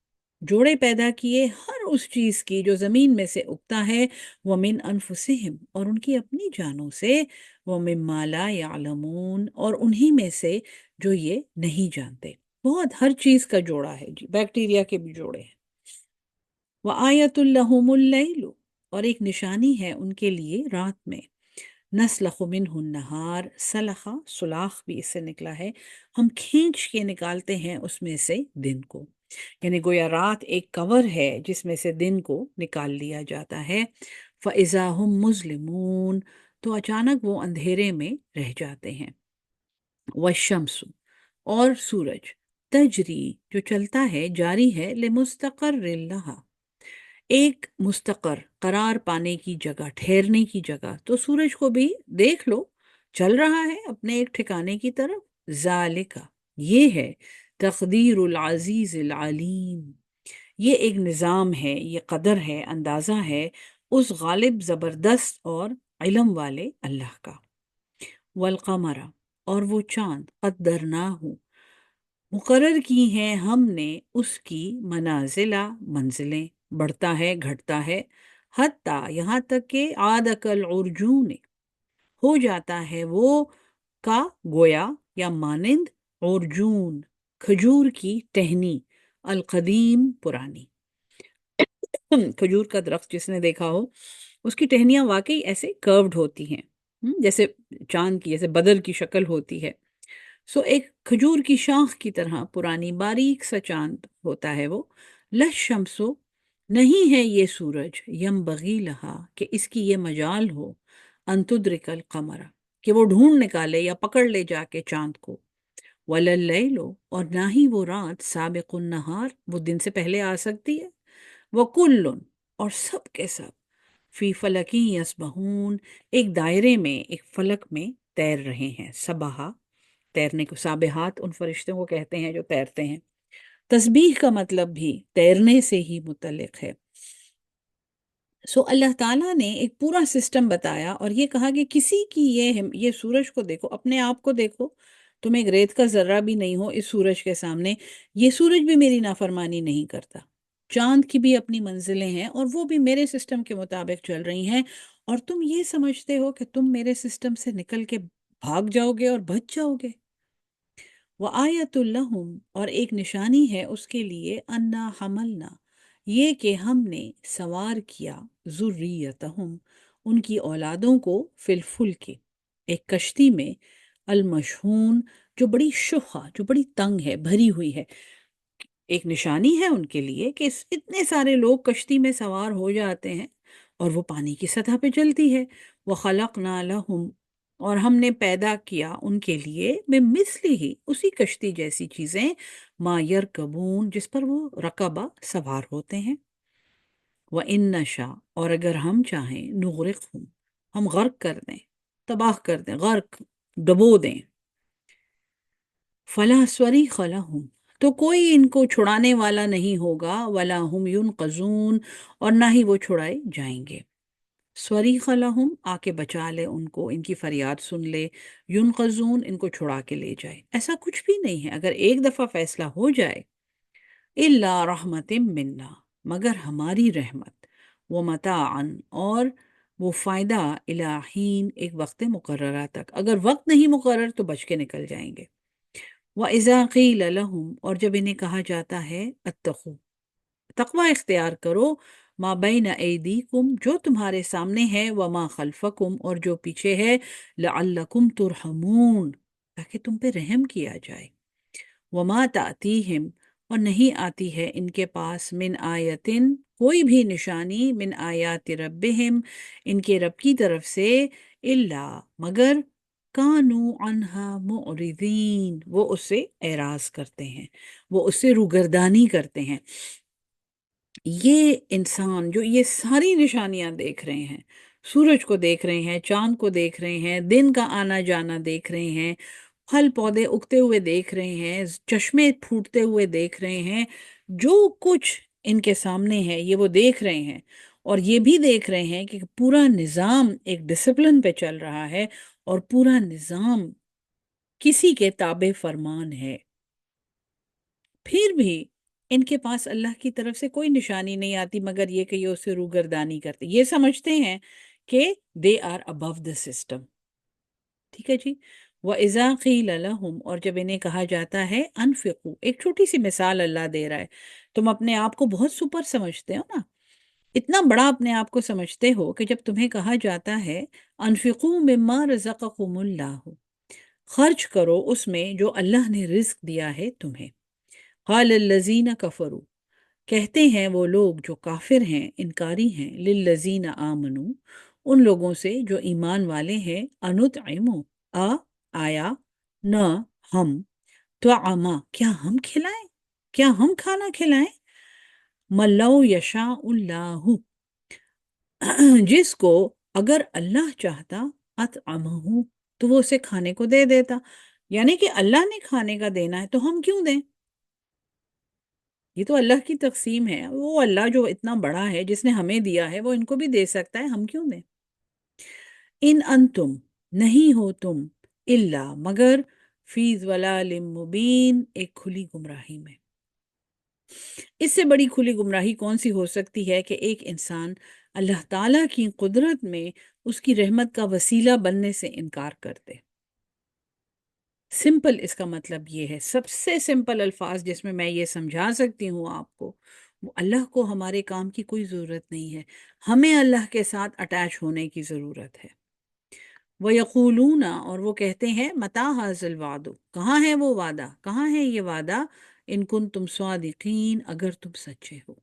Speaker 1: جوڑے پیدا کیے ہر اس چیز کی جو زمین میں سے اگتا ہے، ومن انفسہم، اور ان کی اپنی جانوں سے، ومما لا یعلمون، اور انہی میں سے جو یہ نہیں جانتے، بہت ہر چیز کا جوڑا ہے جی، بیکٹیریا کے بھی جوڑے ہیں۔ وآیۃ لہم اللیل، اور ایک نشانی ہے ان کے لیے رات میں، نسلخ منہ النہار، سلخہ سلاخ بھی اس سے نکلا ہے، ہم کھینچ کے نکالتے ہیں اس میں سے دن کو، یعنی گویا رات ایک کور ہے جس میں سے دن کو نکال لیا جاتا ہے۔ فَإِذَا هُمْ مُظْلِمُونَ، تو اچانک وہ اندھیرے میں رہ جاتے ہیں۔ وَالشَّمْسُ، اور سورج، تجری، جو چلتا ہے، جاری ہے، لمستقر لہا، ایک مستقر، قرار پانے کی جگہ، ٹھہرنے کی جگہ، تو سورج کو بھی دیکھ لو، چل رہا ہے اپنے ایک ٹھکانے کی طرف۔ ذالکا، یہ ہے، تقدیر العزیز العلیم، یہ ایک نظام ہے، یہ قدر ہے، اندازہ ہے اس غالب، زبردست اور علم والے اللہ کا۔ والقمر، اور وہ چاند، قدرناہ، مقرر کی ہیں ہم نے اس کی، منازلہ، منزلیں، بڑھتا ہے، گھٹتا ہے، حتیٰ، یہاں تک کہ، عاد کالعرجون، ہو جاتا ہے وہ، کا، گویا، یا مانند، عرجون، کھجور کی ٹہنی، القدیم، پرانی، کھجور کا درخت جس نے دیکھا ہو، اس کی ٹہنیاں واقعی ایسے کروڈ ہوتی ہیں، جیسے چاند کی، جیسے بدر کی شکل ہوتی ہے، سو ایک کھجور کی شاخ کی طرح پرانی، باریک سا چاند ہوتا ہے وہ۔ لَلشَّمْسُ، نہیں ہے یہ سورج، ينبغی لہا، کہ اس کی یہ مجال ہو، ان تدرک القمر، کہ وہ ڈھونڈ نکالے یا پکڑ لے جا کے چاند کو، وَلَلَّيْلُ، اور نہ ہی وہ رات، سابق النہار، وہ دن سے پہلے آ سکتی ہے، وَكُلٌّ، اور سب کے سب، فی فلکی یسبحون، ایک دائرے میں، ایک فلک میں تیر رہے ہیں، سبحہ، تیرنے کو، سابحات ان فرشتوں کو کہتے ہیں جو تیرتے ہیں، تسبیح کا مطلب بھی تیرنے سے ہی متعلق ہے۔ سو اللہ تعالیٰ نے ایک پورا سسٹم بتایا اور یہ کہا کہ کسی کی یہ سورج کو دیکھو، اپنے آپ کو دیکھو، تم ایک ریت کا ذرہ بھی نہیں ہو اس سورج کے سامنے، یہ سورج بھی میری نافرمانی نہیں کرتا، چاند کی بھی اپنی منزلیں ہیں اور وہ بھی میرے سسٹم کے مطابق چل رہی ہیں، اور تم یہ سمجھتے ہو کہ تم میرے سسٹم سے نکل کے بھاگ جاؤ گے اور بچ جاؤ گے۔ وآیت لہم، اور ایک نشانی ہے اس کے لیے، انا حملنا، یہ کہ ہم نے سوار کیا، ذریتہم، ان کی اولادوں کو، فی الفلک، ایک کشتی میں، المشحون، جو بڑی شخا، جو بڑی تنگ ہے، بھری ہوئی ہے، ایک نشانی ہے ان کے لیے کہ اتنے سارے لوگ کشتی میں سوار ہو جاتے ہیں اور وہ پانی کی سطح پہ چلتی ہے۔ وَخَلَقْنَا لَهُمْ، اور ہم نے پیدا کیا ان کے لیے، بِمِثْلِهِ، اسی کشتی جیسی چیزیں، مَا يَرْكَبُونَ، جس پر وہ رکبہ، سوار ہوتے ہیں۔ وَإِن نَّشَأْ، اور اگر ہم چاہیں، نُغْرِقْهُمْ، ہم غرق کر دیں، تباہ کر دیں، غرق، ڈبو دیں، فَلَا صَرِيخَ لَهُمْ، تو کوئی ان کو چھڑانے والا نہیں ہوگا، وَلَا هُمْ يُنْقَذُونَ، اور نہ ہی وہ چھڑائے جائیں گے۔ صَرِيخَ لَهُمْ، آ کے بچا لے ان کو، ان کی فریاد سن لے، يُنْقَذُونَ، ان کو چھڑا کے لے جائے، ایسا کچھ بھی نہیں ہے، اگر ایک دفعہ فیصلہ ہو جائے، إِلَّا رَحْمَةٍ مِّنَّا، مگر ہماری رحمت، وَمَتَاعًا، اور وہ فائدہ، إِلَىٰ حِین، ایک وقت مقررہ تک، اگر وقت نہیں مقرر تو بچ کے نکل جائیں گے۔ وَإِذَا قِيلَ لَهُمْ، اور جب انہیں کہا جاتا ہے، اتقوا، تقوی اختیار کرو، ما بین ایدیکم، جو تمہارے سامنے ہے، وما خلفکم، اور جو پیچھے ہے، لعلکم ترحمون، تاکہ تم پہ رحم کیا جائے، وما تأتیہم، اور نہیں آتی ہے ان کے پاس من آیتن کوئی بھی نشانی من آیات ربہم ان کے رب کی طرف سے الا مگر کانو عنہا معرضین وہ اس سے اعراض کرتے ہیں، وہ اس سے روگردانی کرتے ہیں۔ یہ انسان جو یہ ساری نشانیاں دیکھ رہے ہیں، سورج کو دیکھ رہے ہیں، چاند کو دیکھ رہے ہیں، دن کا آنا جانا دیکھ رہے ہیں، پھل پودے اگتے ہوئے دیکھ رہے ہیں، چشمے پھوٹتے ہوئے دیکھ رہے ہیں، جو کچھ ان کے سامنے ہے یہ وہ دیکھ رہے ہیں، اور یہ بھی دیکھ رہے ہیں کہ پورا نظام ایک ڈسپلن پہ چل رہا ہے اور پورا نظام کسی کے تابع فرمان ہے، پھر بھی ان کے پاس اللہ کی طرف سے کوئی نشانی نہیں آتی مگر یہ کہ یہ اسے روگردانی کرتے، یہ سمجھتے ہیں کہ they are above the system. ٹھیک ہے جی۔ وَإِذَا قِيلَ لَهُمْ اور جب انہیں کہا جاتا ہے انفقو، ایک چھوٹی سی مثال اللہ دے رہا ہے، تم اپنے آپ کو بہت سپر سمجھتے ہو نا، اتنا بڑا اپنے آپ کو سمجھتے ہو کہ جب تمہیں کہا جاتا ہے انفقو مما رزقکم اللہ، خرچ کرو اس میں جو اللہ نے رزق دیا ہے تمہیں، قال الذین کفروا کہتے ہیں وہ لوگ جو کافر ہیں، انکاری ہیں، للذین آمنوا ان لوگوں سے جو ایمان والے ہیں، انطعموا آیا نہ ہم طعما کیا ہم کھلائیں، کیا ہم کھانا کھلائیں، ملو یشاء اللہ جس کو اگر اللہ چاہتا اطعمہ تو وہ اسے کھانے کو دے دیتا، یعنی کہ اللہ نے کھانے کا دینا ہے تو ہم کیوں دیں، یہ تو اللہ کی تقسیم ہے، وہ اللہ جو اتنا بڑا ہے جس نے ہمیں دیا ہے وہ ان کو بھی دے سکتا ہے، ہم کیوں دیں۔ ان انتم نہیں ہو تم الا مگر فی ضلال مبین ایک کھلی گمراہی میں، اس سے بڑی کھلی گمراہی کون سی ہو سکتی ہے کہ ایک انسان اللہ تعالیٰ کی قدرت میں اس کی رحمت کا وسیلہ بننے سے انکار کر دے۔ سمپل اس کا مطلب یہ ہے، سب سے سمپل الفاظ جس میں یہ سمجھا سکتی ہوں آپ کو، وہ اللہ کو ہمارے کام کی کوئی ضرورت نہیں ہے، ہمیں اللہ کے ساتھ اٹیچ ہونے کی ضرورت ہے۔ وَيَقُولُونَ اور وہ کہتے ہیں مَتَىٰ هَٰذَا الْوَعْدُ کہاں ہے وہ وعدہ، کہاں ہے یہ وعدہ، ان کنتم صادقین اگر تم سچے ہو۔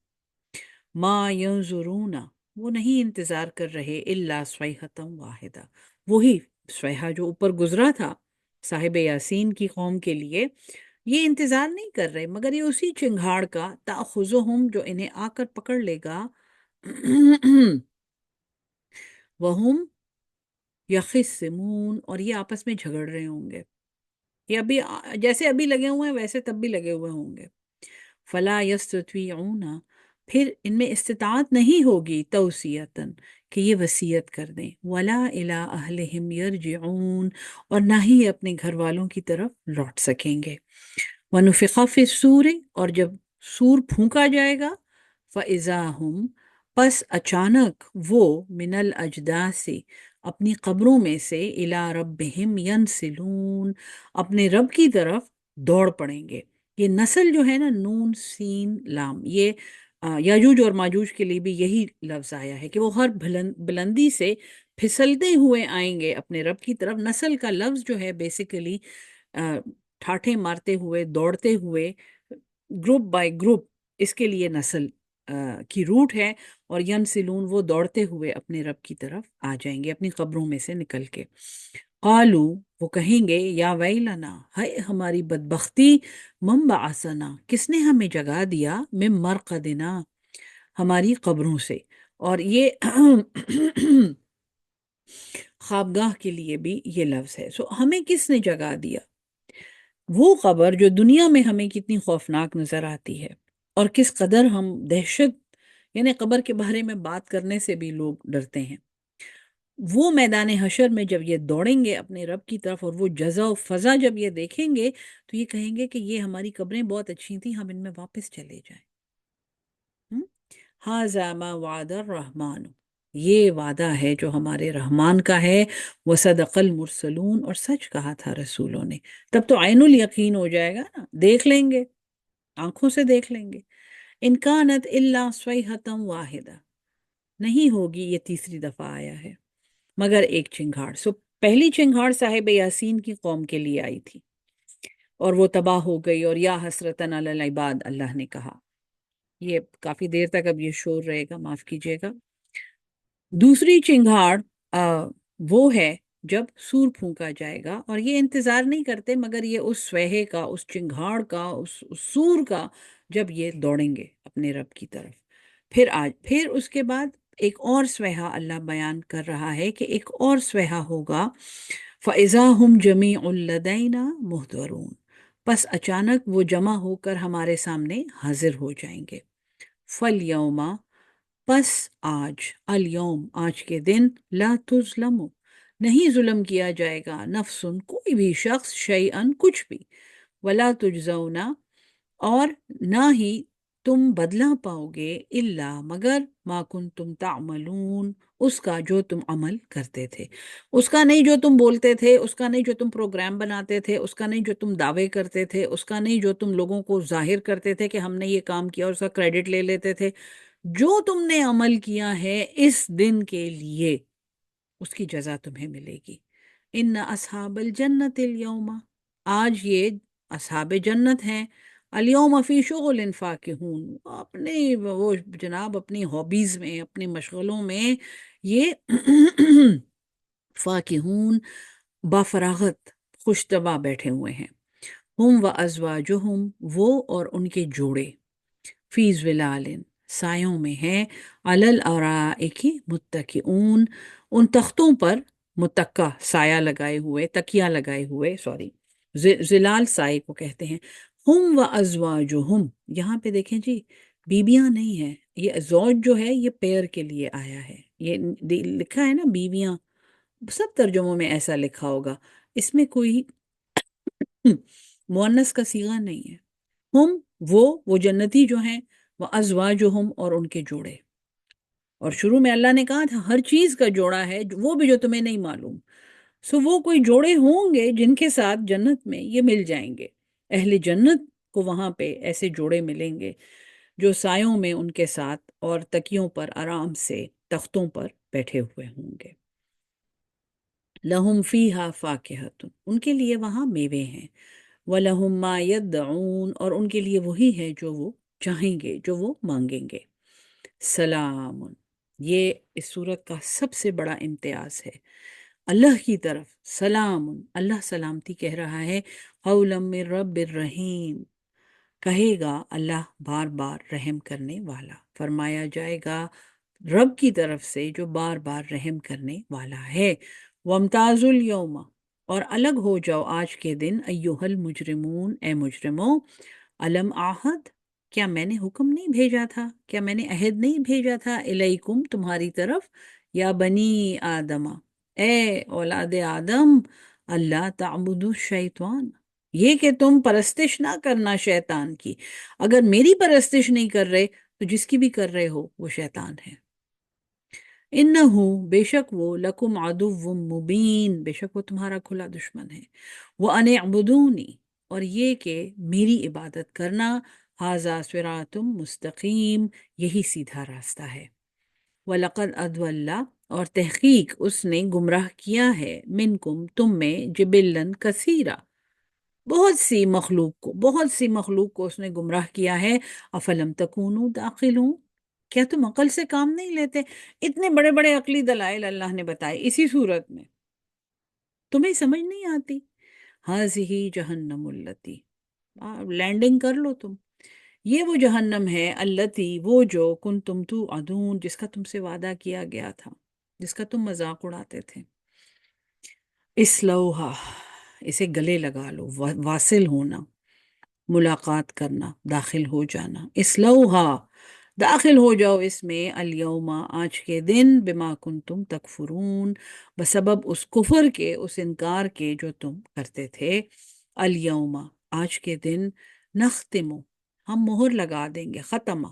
Speaker 1: ما ينظرون وہ نہیں انتظار کر رہے الا صیحۃ واحدہ وہی صیحہ جو اوپر گزرا تھا صاحب یاسین کی قوم کے لیے، یہ انتظار نہیں کر رہے مگر یہ اسی چنگھاڑ کا تأخذہم جو انہیں آ کر پکڑ لے گا وہم یخصمون اور یہ آپس میں جھگڑ رہے ہوں گے، یہ ابھی جیسے ابھی لگے ہوئے ہیں ویسے تب بھی لگے ہوئے ہوں گے۔ فلا یستطیعون پھر ان میں استطاعت نہیں ہوگی توصیتاً کہ یہ وصیت کر دیں، ولا الی اہلہم یرجعون اور نہ ہی اپنے گھر والوں کی طرف لوٹ سکیں گے۔ ونفخ فی الصور اور جب سور پھونکا جائے گا، فاذا ہم پس اچانک وہ من الاجداث اپنی قبروں میں سے الی ربہم ینسلون اپنے رب کی طرف دوڑ پڑیں گے۔ یہ نسل جو ہے نا، نون سین لام، یہ یاجوج اور ماجوج کے لیے بھی یہی لفظ آیا ہے کہ وہ ہر بلندی سے پھسلتے ہوئے آئیں گے اپنے رب کی طرف۔ نسل کا لفظ جو ہے بیسیکلی ٹھاٹھے مارتے ہوئے، دوڑتے ہوئے، گروپ بائی گروپ، اس کے لیے نسل کی روٹ ہے، اور ینسلون وہ دوڑتے ہوئے اپنے رب کی طرف آ جائیں گے اپنی قبروں میں سے نکل کے۔ قالو وہ کہیں گے یا ویلنا ہے ہماری بدبختی، من بعثنا کس نے ہمیں جگا دیا، من مرقدنا ہماری قبروں سے، اور یہ خوابگاہ کے لیے بھی یہ لفظ ہے، سو ہمیں کس نے جگا دیا، وہ قبر جو دنیا میں ہمیں کتنی خوفناک نظر آتی ہے، اور کس قدر ہم دہشت، یعنی قبر کے بارے میں بات کرنے سے بھی لوگ ڈرتے ہیں، وہ میدان حشر میں جب یہ دوڑیں گے اپنے رب کی طرف اور وہ جزا و فضا جب یہ دیکھیں گے تو یہ کہیں گے کہ یہ ہماری قبریں بہت اچھی تھیں، ہم ان میں واپس چلے جائیں۔ ھذا ما وعد الرحمن یہ وعدہ ہے جو ہمارے رحمان کا ہے، وصدق المرسلون اور سچ کہا تھا رسولوں نے۔ تب تو عین الیقین ہو جائے گا نا، دیکھ لیں گے، آنکھوں سے دیکھ لیں گے۔ ان کانت الا صیحۃ واحدہ نہیں ہوگی، یہ تیسری دفعہ آیا ہے، مگر ایک چنگھاڑ۔ سو پہلی چنگھاڑ صاحب یاسین کی قوم کے لیے آئی تھی، اور وہ تباہ ہو گئی، اور یا حسرتن علی العباد اللہ نے کہا۔ یہ کافی دیر تک اب یہ شور رہے گا، معاف کیجیے گا۔ دوسری چنگھاڑ وہ ہے جب سور پھونکا جائے گا، اور یہ انتظار نہیں کرتے مگر یہ اس سوہے کا، اس چنگھاڑ کا، اس سور کا، جب یہ دوڑیں گے اپنے رب کی طرف۔ پھر اس کے بعد ایک اور سوہا اللہ بیان کر رہا ہے کہ ایک اور سوہا ہوگا، فَإِذَا هُمْ جَمِيعٌ لَدَيْنَا مُحْضَرُونَ، پس اچانک وہ جمع ہو کر ہمارے سامنے حاضر ہو جائیں گے۔ فَالْيَوْمَ، پس آج، الیوم آج کے دن، لا تظلم نہیں ظلم کیا جائے گا، نفسن کوئی بھی شخص، شیئن کچھ بھی، ولا تجزون اور نہ ہی تم بدلہ پاؤ گے، الا مگر، ما کنتم تعملون اس کا جو تم عمل کرتے تھے، اس کا نہیں جو تم بولتے تھے، اس کا نہیں جو تم پروگرام بناتے تھے، اس کا نہیں جو تم دعوے کرتے تھے، اس کا نہیں جو تم لوگوں کو ظاہر کرتے تھے کہ ہم نے یہ کام کیا اور اس کا کریڈٹ لے لیتے تھے۔ جو تم نے عمل کیا ہے اس دن کے لیے، اس کی جزا تمہیں ملے گی۔ ان اصحاب الجنت الیوم، آج یہ اصحاب جنت ہیں، الیوم فی شغل فاکہون، اپنے وہ جناب اپنی ہابیز میں، اپنے مشغلوں میں یہ فاکہون بافراغت، خوش طبع بیٹھے ہوئے ہیں۔ ہم و ازواجہم، وہ اور ان کے جوڑے، فی ظلال، سایوں میں ہیں، علی الارائک متکئون، ان تختوں پر متکا سایہ لگائے ہوئے، تکیہ لگائے ہوئے، سوری ظلال سائے کو کہتے ہیں۔ ہم و ازواجہم، یہاں پہ دیکھیں جی، بیویاں نہیں ہیں، یہ زوج جو ہے یہ پیر کے لیے آیا ہے، یہ لکھا ہے نا بیویاں، سب ترجموں میں ایسا لکھا ہوگا، اس میں کوئی مؤنث کا صیغہ نہیں ہے۔ ہم وہ جنتی جو ہیں، وہ ازواجہم اور ان کے جوڑے، اور شروع میں اللہ نے کہا تھا ہر چیز کا جوڑا ہے، وہ بھی جو تمہیں نہیں معلوم، وہ کوئی جوڑے ہوں گے جن کے ساتھ جنت میں یہ مل جائیں گے، اہل جنت کو وہاں پہ ایسے جوڑے ملیں گے جو سایوں میں ان کے ساتھ اور تکیوں پر آرام سے تختوں پر بیٹھے ہوئے ہوں گے۔ لہم فیہا فاکہۃ، ان کے لیے وہاں میوے ہیں، وَلَهُم مَّا يَدَّعُونَ اور ان کے لیے وہی ہے جو وہ چاہیں گے، جو وہ مانگیں گے۔ سلام، یہ اس صورت کا سب سے بڑا امتیاز ہے، اللہ کی طرف سلام، اللہ سلامتی کہہ رہا ہے، قولا من رب الرحیم، کہے گا اللہ بار بار رحم کرنے والا، فرمایا جائے گا رب کی طرف سے جو بار بار رحم کرنے والا ہے۔ وامتاز الیوم، اور الگ ہو جاؤ آج کے دن، ایھا المجرمون، اے مجرموں، الم آہد، کیا میں نے حکم نہیں بھیجا تھا، کیا میں نے عہد نہیں بھیجا تھا، الیکم تمہاری طرف، یا بنی آدم، اے اولاد آدم، اللہ تعبدوا الشیطان، یہ کہ تم پرستش نہ کرنا شیطان کی، اگر میری پرستش نہیں کر رہے تو جس کی بھی کر رہے ہو وہ شیطان ہے۔ انہو، بے شک وہ، لکم عدو مبین، بے شک وہ تمہارا کھلا دشمن ہے، وَأَنِ اعْبُدُونِی، اور یہ کہ میری عبادت کرنا، ھذا صراط مستقیم، یہی سیدھا راستہ ہے۔ وَلَقَدْ أَضَلَّ، اور تحقیق اس نے گمراہ کیا ہے، منکم تم میں، جبلًا کثیرا، بہت سی مخلوق کو اس نے گمراہ کیا ہے۔ افلم تکونوا تعقلون، کیا تم عقل سے کام نہیں لیتے؟ اتنے بڑے بڑے عقلی دلائل اللہ نے بتائے اسی صورت میں، تمہیں سمجھ نہیں آتی؟ ہذہ جہنم التی، لینڈنگ کر لو تم، یہ وہ جہنم ہے، التی وہ جو، کنتم توعدون جس کا تم سے وعدہ کیا گیا تھا، جس کا تم مذاق اڑاتے تھے۔ اسلوہا، اسے گلے لگا لو، واصل ہونا، ملاقات کرنا، داخل ہو جانا، اسلوہا داخل ہو جاؤ اس میں، الیوم آج کے دن، بما کنتم تکفرون بسبب اس کفر کے، اس انکار کے جو تم کرتے تھے، الیوم آج کے دن، نختم ہم مہر لگا دیں گے، ختم،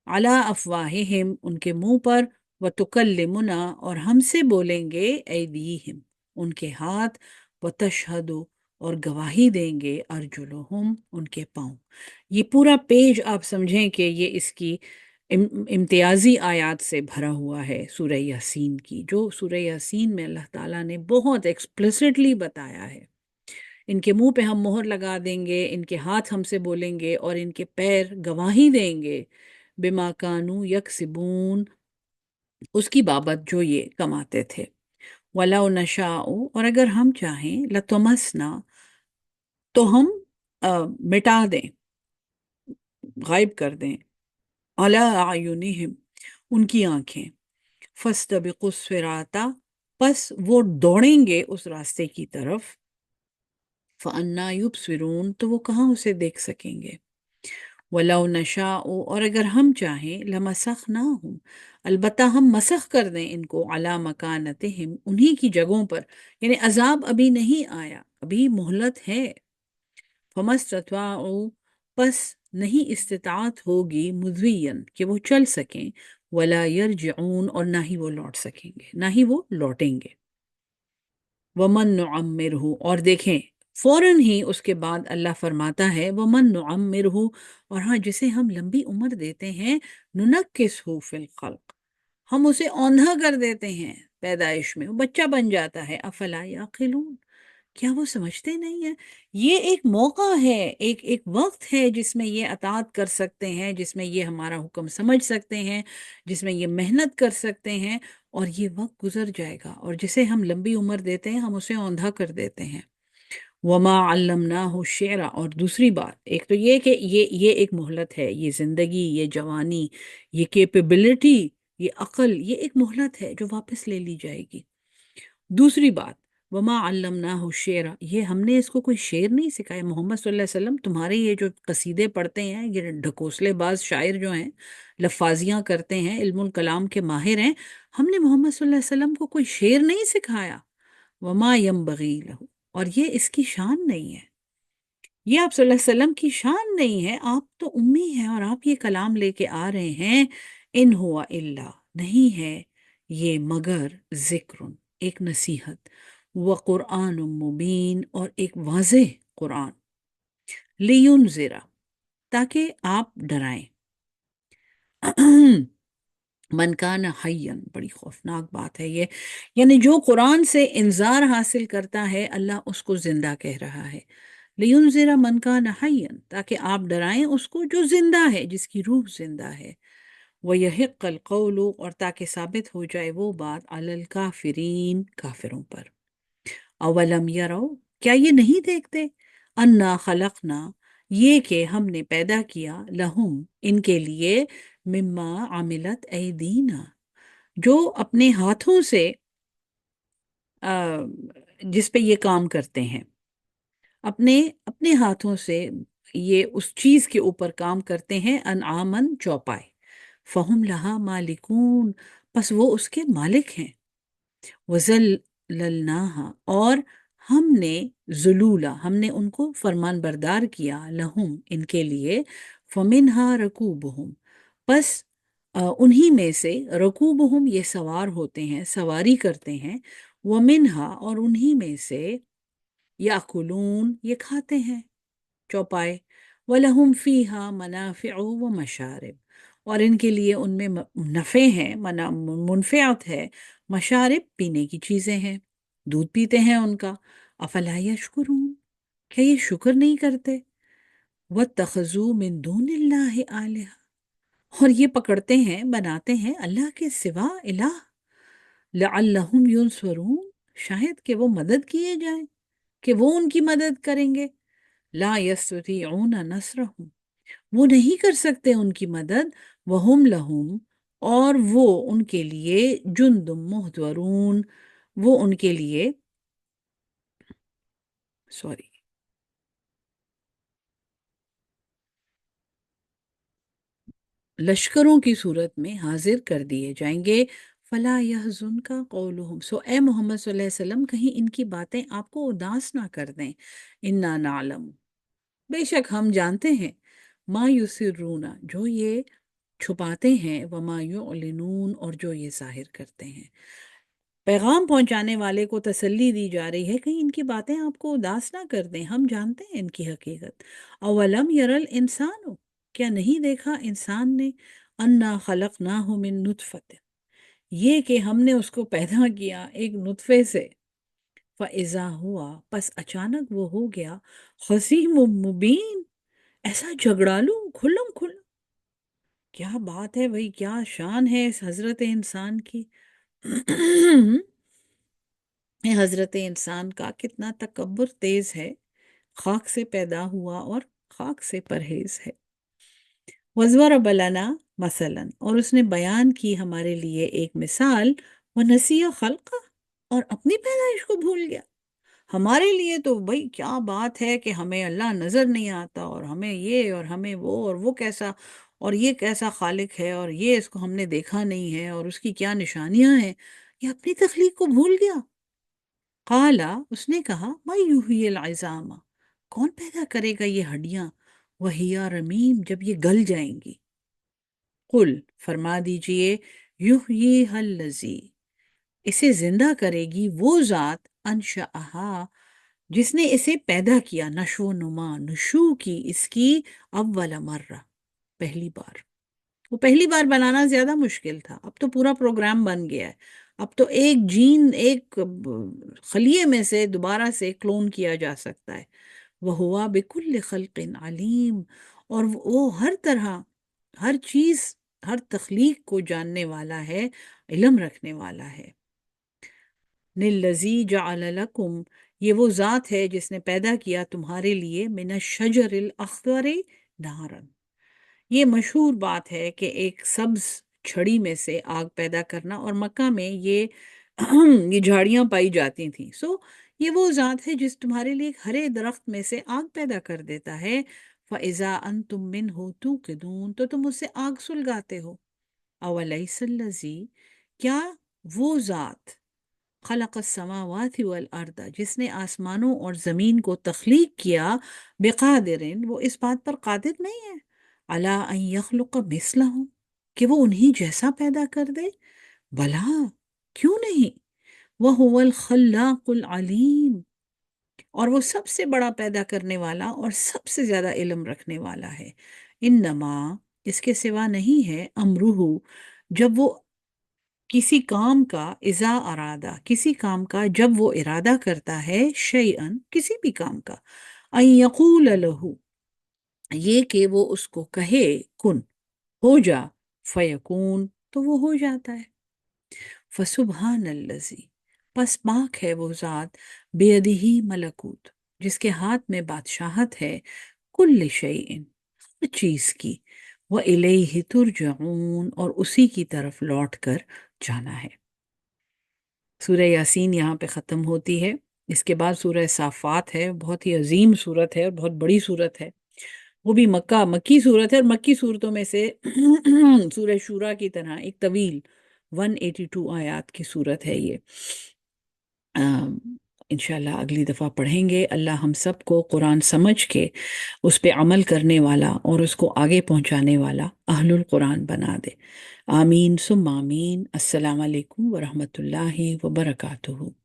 Speaker 1: علی افواہہم ان کے منہ پر، وتکلمنا اور ہم سے بولیں گے، ایدیہم ان کے ہاتھ، وتشہد اور گواہی دیں گے، ارجلہم ان کے پاؤں۔ یہ پورا پیج آپ سمجھیں کہ یہ اس کی امتیازی آیات سے بھرا ہوا ہے، سورہ یاسین کی، جو سورہ یاسین میں اللہ تعالیٰ نے بہت ایکسپلیسٹلی بتایا ہے ان کے منہ پہ ہم مہر لگا دیں گے، ان کے ہاتھ ہم سے بولیں گے اور ان کے پیر گواہی دیں گے بما کانوا یکسبون، اس کی بابت جو یہ کماتے تھے۔ وَلَوْ نَشَاءُ، اور اگر ہم چاہیں، لَطَمَسْنَا، تو ہم مٹا دیں، غائب کر دیں، عَلَىٰ أَعْيُنِهِمْ، ان کی آنکھیں، فَاسْتَبِقُوا الصِّرَاطَ، پس وہ دوڑیں گے اس راستے کی طرف، فَأَنَّىٰ يُبْصِرُونَ، تو وہ کہاں اسے دیکھ سکیں گے۔ وَلَوْ نَشَاءُ، اور اگر ہم چاہیں، لَمَسَخْنَاهُمْ، البتہ ہم مسخ کر دیں ان کو، عَلَىٰ مَكَانَتِهِمْ، انہی کی جگہوں پر، یعنی عذاب ابھی نہیں آیا، ابھی مہلت ہے۔ فَمَا اسْتَطَاعُوا، پس نہیں استطاعت ہوگی، مُضِيًّا، کہ وہ چل سکیں، وَلَا يَرْجِعُونَ، اور نہ ہی وہ لوٹ سکیں گے، نہ ہی وہ لوٹیں گے۔ وَمَن نُعَمِّرْهُ، اور دیکھیں فوراً ہی اس کے بعد اللہ فرماتا ہے وَمَن نُعَمِّرْهُ، اور ہاں جسے ہم لمبی عمر دیتے ہیں، نُنَكِّسْهُ فِي الْخَلْقِ، ہم اسے اوندھا کر دیتے ہیں پیدائش میں، وہ بچہ بن جاتا ہے۔ افلا یعقلون، کیا وہ سمجھتے نہیں ہیں؟ یہ ایک موقع ہے، ایک وقت ہے جس میں یہ اطاعت کر سکتے ہیں، جس میں یہ ہمارا حکم سمجھ سکتے ہیں، جس میں یہ محنت کر سکتے ہیں، اور یہ وقت گزر جائے گا، اور جسے ہم لمبی عمر دیتے ہیں ہم اسے اوندھا کر دیتے ہیں۔ وما علمناہ الشعر، اور دوسری بات ایک تو یہ کہ یہ ایک مہلت ہے، یہ زندگی، یہ جوانی، یہ کیپیبلٹی، یہ عقل، یہ ایک مہلت ہے جو واپس لے لی جائے گی۔ دوسری بات، وما علمناہ الشعر، یہ ہم نے اس کو کوئی شعر نہیں سکھایا۔ محمد صلی اللہ علیہ وسلم تمہارے یہ جو قصیدے پڑھتے ہیں، یہ ڈھکوسلے باز شاعر جو ہیں، لفاظیاں کرتے ہیں، علم الکلام کے ماہر ہیں، ہم نے محمد صلی اللہ علیہ وسلم کو کوئی شعر نہیں سکھایا۔ وما ینبغی لہ، اور یہ اس کی شان نہیں ہے، یہ آپ صلی اللہ علیہ وسلم کی شان نہیں ہے، آپ تو امی ہیں اور آپ یہ کلام لے کے آ رہے ہیں۔ ان ہوا الا، نہیں ہے یہ مگر ذکر، ایک نصیحت، وقرآن مبین، اور ایک واضح قرآن، لینذر، تاکہ آپ ڈرائیں، من کان حیًّا، بڑی خوفناک بات ہے یہ، یعنی جو قرآن سے انذار حاصل کرتا ہے اللہ اس کو زندہ کہہ رہا ہے۔ لینذر من کان حیًّا، تاکہ آپ ڈرائیں اس کو جو زندہ ہے، جس کی روح زندہ ہے۔ وَيَحِقَّ الْقَوْلُ، اور تاکہ ثابت ہو جائے وہ بات، عَلَى الْكَافِرِينَ، کافروں پر۔ اولم یروا، کیا یہ نہیں دیکھتے، انا خلقنا، یہ کہ ہم نے پیدا کیا، لہم، ان کے لیے، مما عملت ایدینا، جو اپنے ہاتھوں سے جس پہ یہ کام کرتے ہیں، اپنے اپنے ہاتھوں سے یہ اس چیز کے اوپر کام کرتے ہیں، انعامن، چوپائے، فہم لہا مالکون، پس وہ اس کے مالک ہیں۔ وَذَلَّلْنَاهَا، اور ہم نے ذلولا، ہم نے ان کو فرمان بردار کیا، لہم، ان کے لیے، فَمِنْهَا رَكُوبُهُمْ، پس انہی میں سے، رکوبہم، یہ سوار ہوتے ہیں، سواری کرتے ہیں، وَمِنْهَا، اور انہی میں سے، یاکلون، یہ کھاتے ہیں چوپائے، وَلَهُمْ فِيهَا مَنَافِعُ وَمَشَارِبُ، اور ان کے لیے ان میں نفع ہیں، منفعت ہے، مشارب، پینے کی چیزیں ہیں، دودھ پیتے ہیں ان کا۔ افلا یشکرون، کیا یہ شکر نہیں کرتے؟ وَاتَّخَذُوا مِن دُونِ اللَّهِ آلِهَةً، اور یہ پکڑتے ہیں، بناتے ہیں اللہ کے سوا الہ، لعلہم ینصرون، شاید کہ وہ مدد کیے جائیں، کہ وہ ان کی مدد کریں گے۔ لا یستطیعون نصرہم، وہ نہیں کر سکتے ان کی مدد، وہم لہم، اور وہ ان کے لیے، جند محضرون، وہ ان کے لیے، سوری، لشکروں کی صورت میں حاضر کر دیے جائیں گے۔ فلا يحزنک قولہم، سو اے محمد صلی اللہ علیہ وسلم، کہیں ان کی باتیں آپ کو اداس نہ کر دیں۔ انا نعلم، بے شک ہم جانتے ہیں، ما یسرون، جو یہ چھپاتے ہیں، وما یعلنون، اور جو یہ ظاہر کرتے ہیں۔ پیغام پہنچانے والے کو تسلی دی جا رہی ہے، کہیں ان کی باتیں آپ کو اداس نہ کر دیں، ہم جانتے ہیں ان کی حقیقت۔ اولم یرل انسان، کیا نہیں دیکھا انسان نے، انا خلقناہ من نطفۃ، یہ کہ ہم نے اس کو پیدا کیا ایک نطفے سے، فَإِذَا ہوا پس اچانک وہ ہو گیا خصیم مبین، ایسا جھگڑالو کھلم کھلا۔ کیا بات ہے بھئی، کیا شان ہے اس حضرت انسان کی۔ یہ حضرت انسان کا کتنا تکبر تیز ہے، خاک سے پیدا ہوا اور خاک سے پرہیز ہے۔ وَضَرَبَ لَنَا مثلاً، اور اس نے بیان کی ہمارے لیے ایک مثال، وَنَسِیَ خَلْقَ، اور اپنی پیدائش کو بھول گیا۔ ہمارے لیے تو بھئی کیا بات ہے کہ ہمیں اللہ نظر نہیں آتا، اور ہمیں یہ اور ہمیں وہ، اور وہ کیسا اور یہ کیسا خالق ہے، اور یہ اس کو ہم نے دیکھا نہیں ہے، اور اس کی کیا نشانیاں ہیں۔ یہ اپنی تخلیق کو بھول گیا۔ قالا، اس نے کہا، ما یحیی العظام، کون پیدا کرے گا یہ ہڈیاں، وہی رمیم، جب یہ گل جائیں گی۔ قل، فرما دیجئے، یحییھا الذی، اسے زندہ کرے گی وہ ذات، انشأہا، جس نے اسے پیدا کیا، نشو و نما، نشو کی اس کی، اول مرہ، پہلی بار۔ وہ پہلی بار بنانا زیادہ مشکل تھا، اب تو پورا پروگرام بن گیا ہے۔ اب تو ایک جین، ایک خلیے میں سے دوبارہ سے کلون کیا جا سکتا ہے۔ وَهُوَ بِكُلِّ خَلْقٍ عَلِيمٌ، اور وہ ہر طرح، ہر چیز، ہر تخلیق کو جاننے والا ہے، علم رکھنے والا ہے۔ لِلَّذِي جَعَلَ لَكُمْ، یہ وہ ذات ہے جس نے پیدا کیا تمہارے لیے، مِنَ الشَّجَرِ الْأَخْضَرِ نَارًا، یہ مشہور بات ہے کہ ایک سبز چھڑی میں سے آگ پیدا کرنا، اور مکہ میں یہ یہ جھاڑیاں پائی جاتی تھیں۔ یہ وہ ذات ہے جس تمہارے لیے ایک ہرے درخت میں سے آگ پیدا کر دیتا ہے۔ فَإِذَا أَنْتُم مِّنْهُ تُوقِدُونَ، تو تم اس سے آگ سلگاتے ہو۔ أَوَلَيْسَ الَّذِي، کیا وہ ذات، خلق السماوات والارض، جس نے آسمانوں اور زمین کو تخلیق کیا، بقادرن، وہ اس بات پر قادر نہیں ہے، علی ان یخلق مثلہم، کہ وہ انہی جیسا پیدا کر دے، بلا، کیوں نہیں، وہو الخلاق العلیم، اور وہ سب سے بڑا پیدا کرنے والا اور سب سے زیادہ علم رکھنے والا ہے۔ انما، اس کے سوا نہیں ہے، امرہ، جب وہ کسی کام کا، اذا ارادہ، کسی کام کا جب وہ ارادہ کرتا ہے، شیئن، کسی بھی کام کا، ان یقول لہ، یہ کہ وہ اس کو کہے، کن، ہو جا، فیکون، تو وہ ہو جاتا ہے۔ فسبحان الذی، پس پاک ہے وہ ذات، بیدہ ملکوت، جس کے ہاتھ میں بادشاہت ہے، کل شیئن، ہر چیز کی، وَإِلَيْهِ تُرْجَعُونَ، اور اسی کی طرف لوٹ کر جانا ہے۔ سورہ یاسین یہاں پہ ختم ہوتی ہے۔ اس کے بعد سورہ صافات ہے، بہت ہی عظیم صورت ہے اور بہت بڑی صورت ہے۔ وہ بھی مکی صورت ہے، اور مکی صورتوں میں سے سورہ شورا کی طرح ایک طویل 182 آیات کی صورت ہے یہ۔ انشاءاللہ اگلی دفعہ پڑھیں گے۔ اللہ ہم سب کو قرآن سمجھ کے اس پہ عمل کرنے والا اور اس کو آگے پہنچانے والا اہل القرآن بنا دے۔ آمین ثم آمین۔ السلام علیکم ورحمۃ اللہ وبرکاتہ۔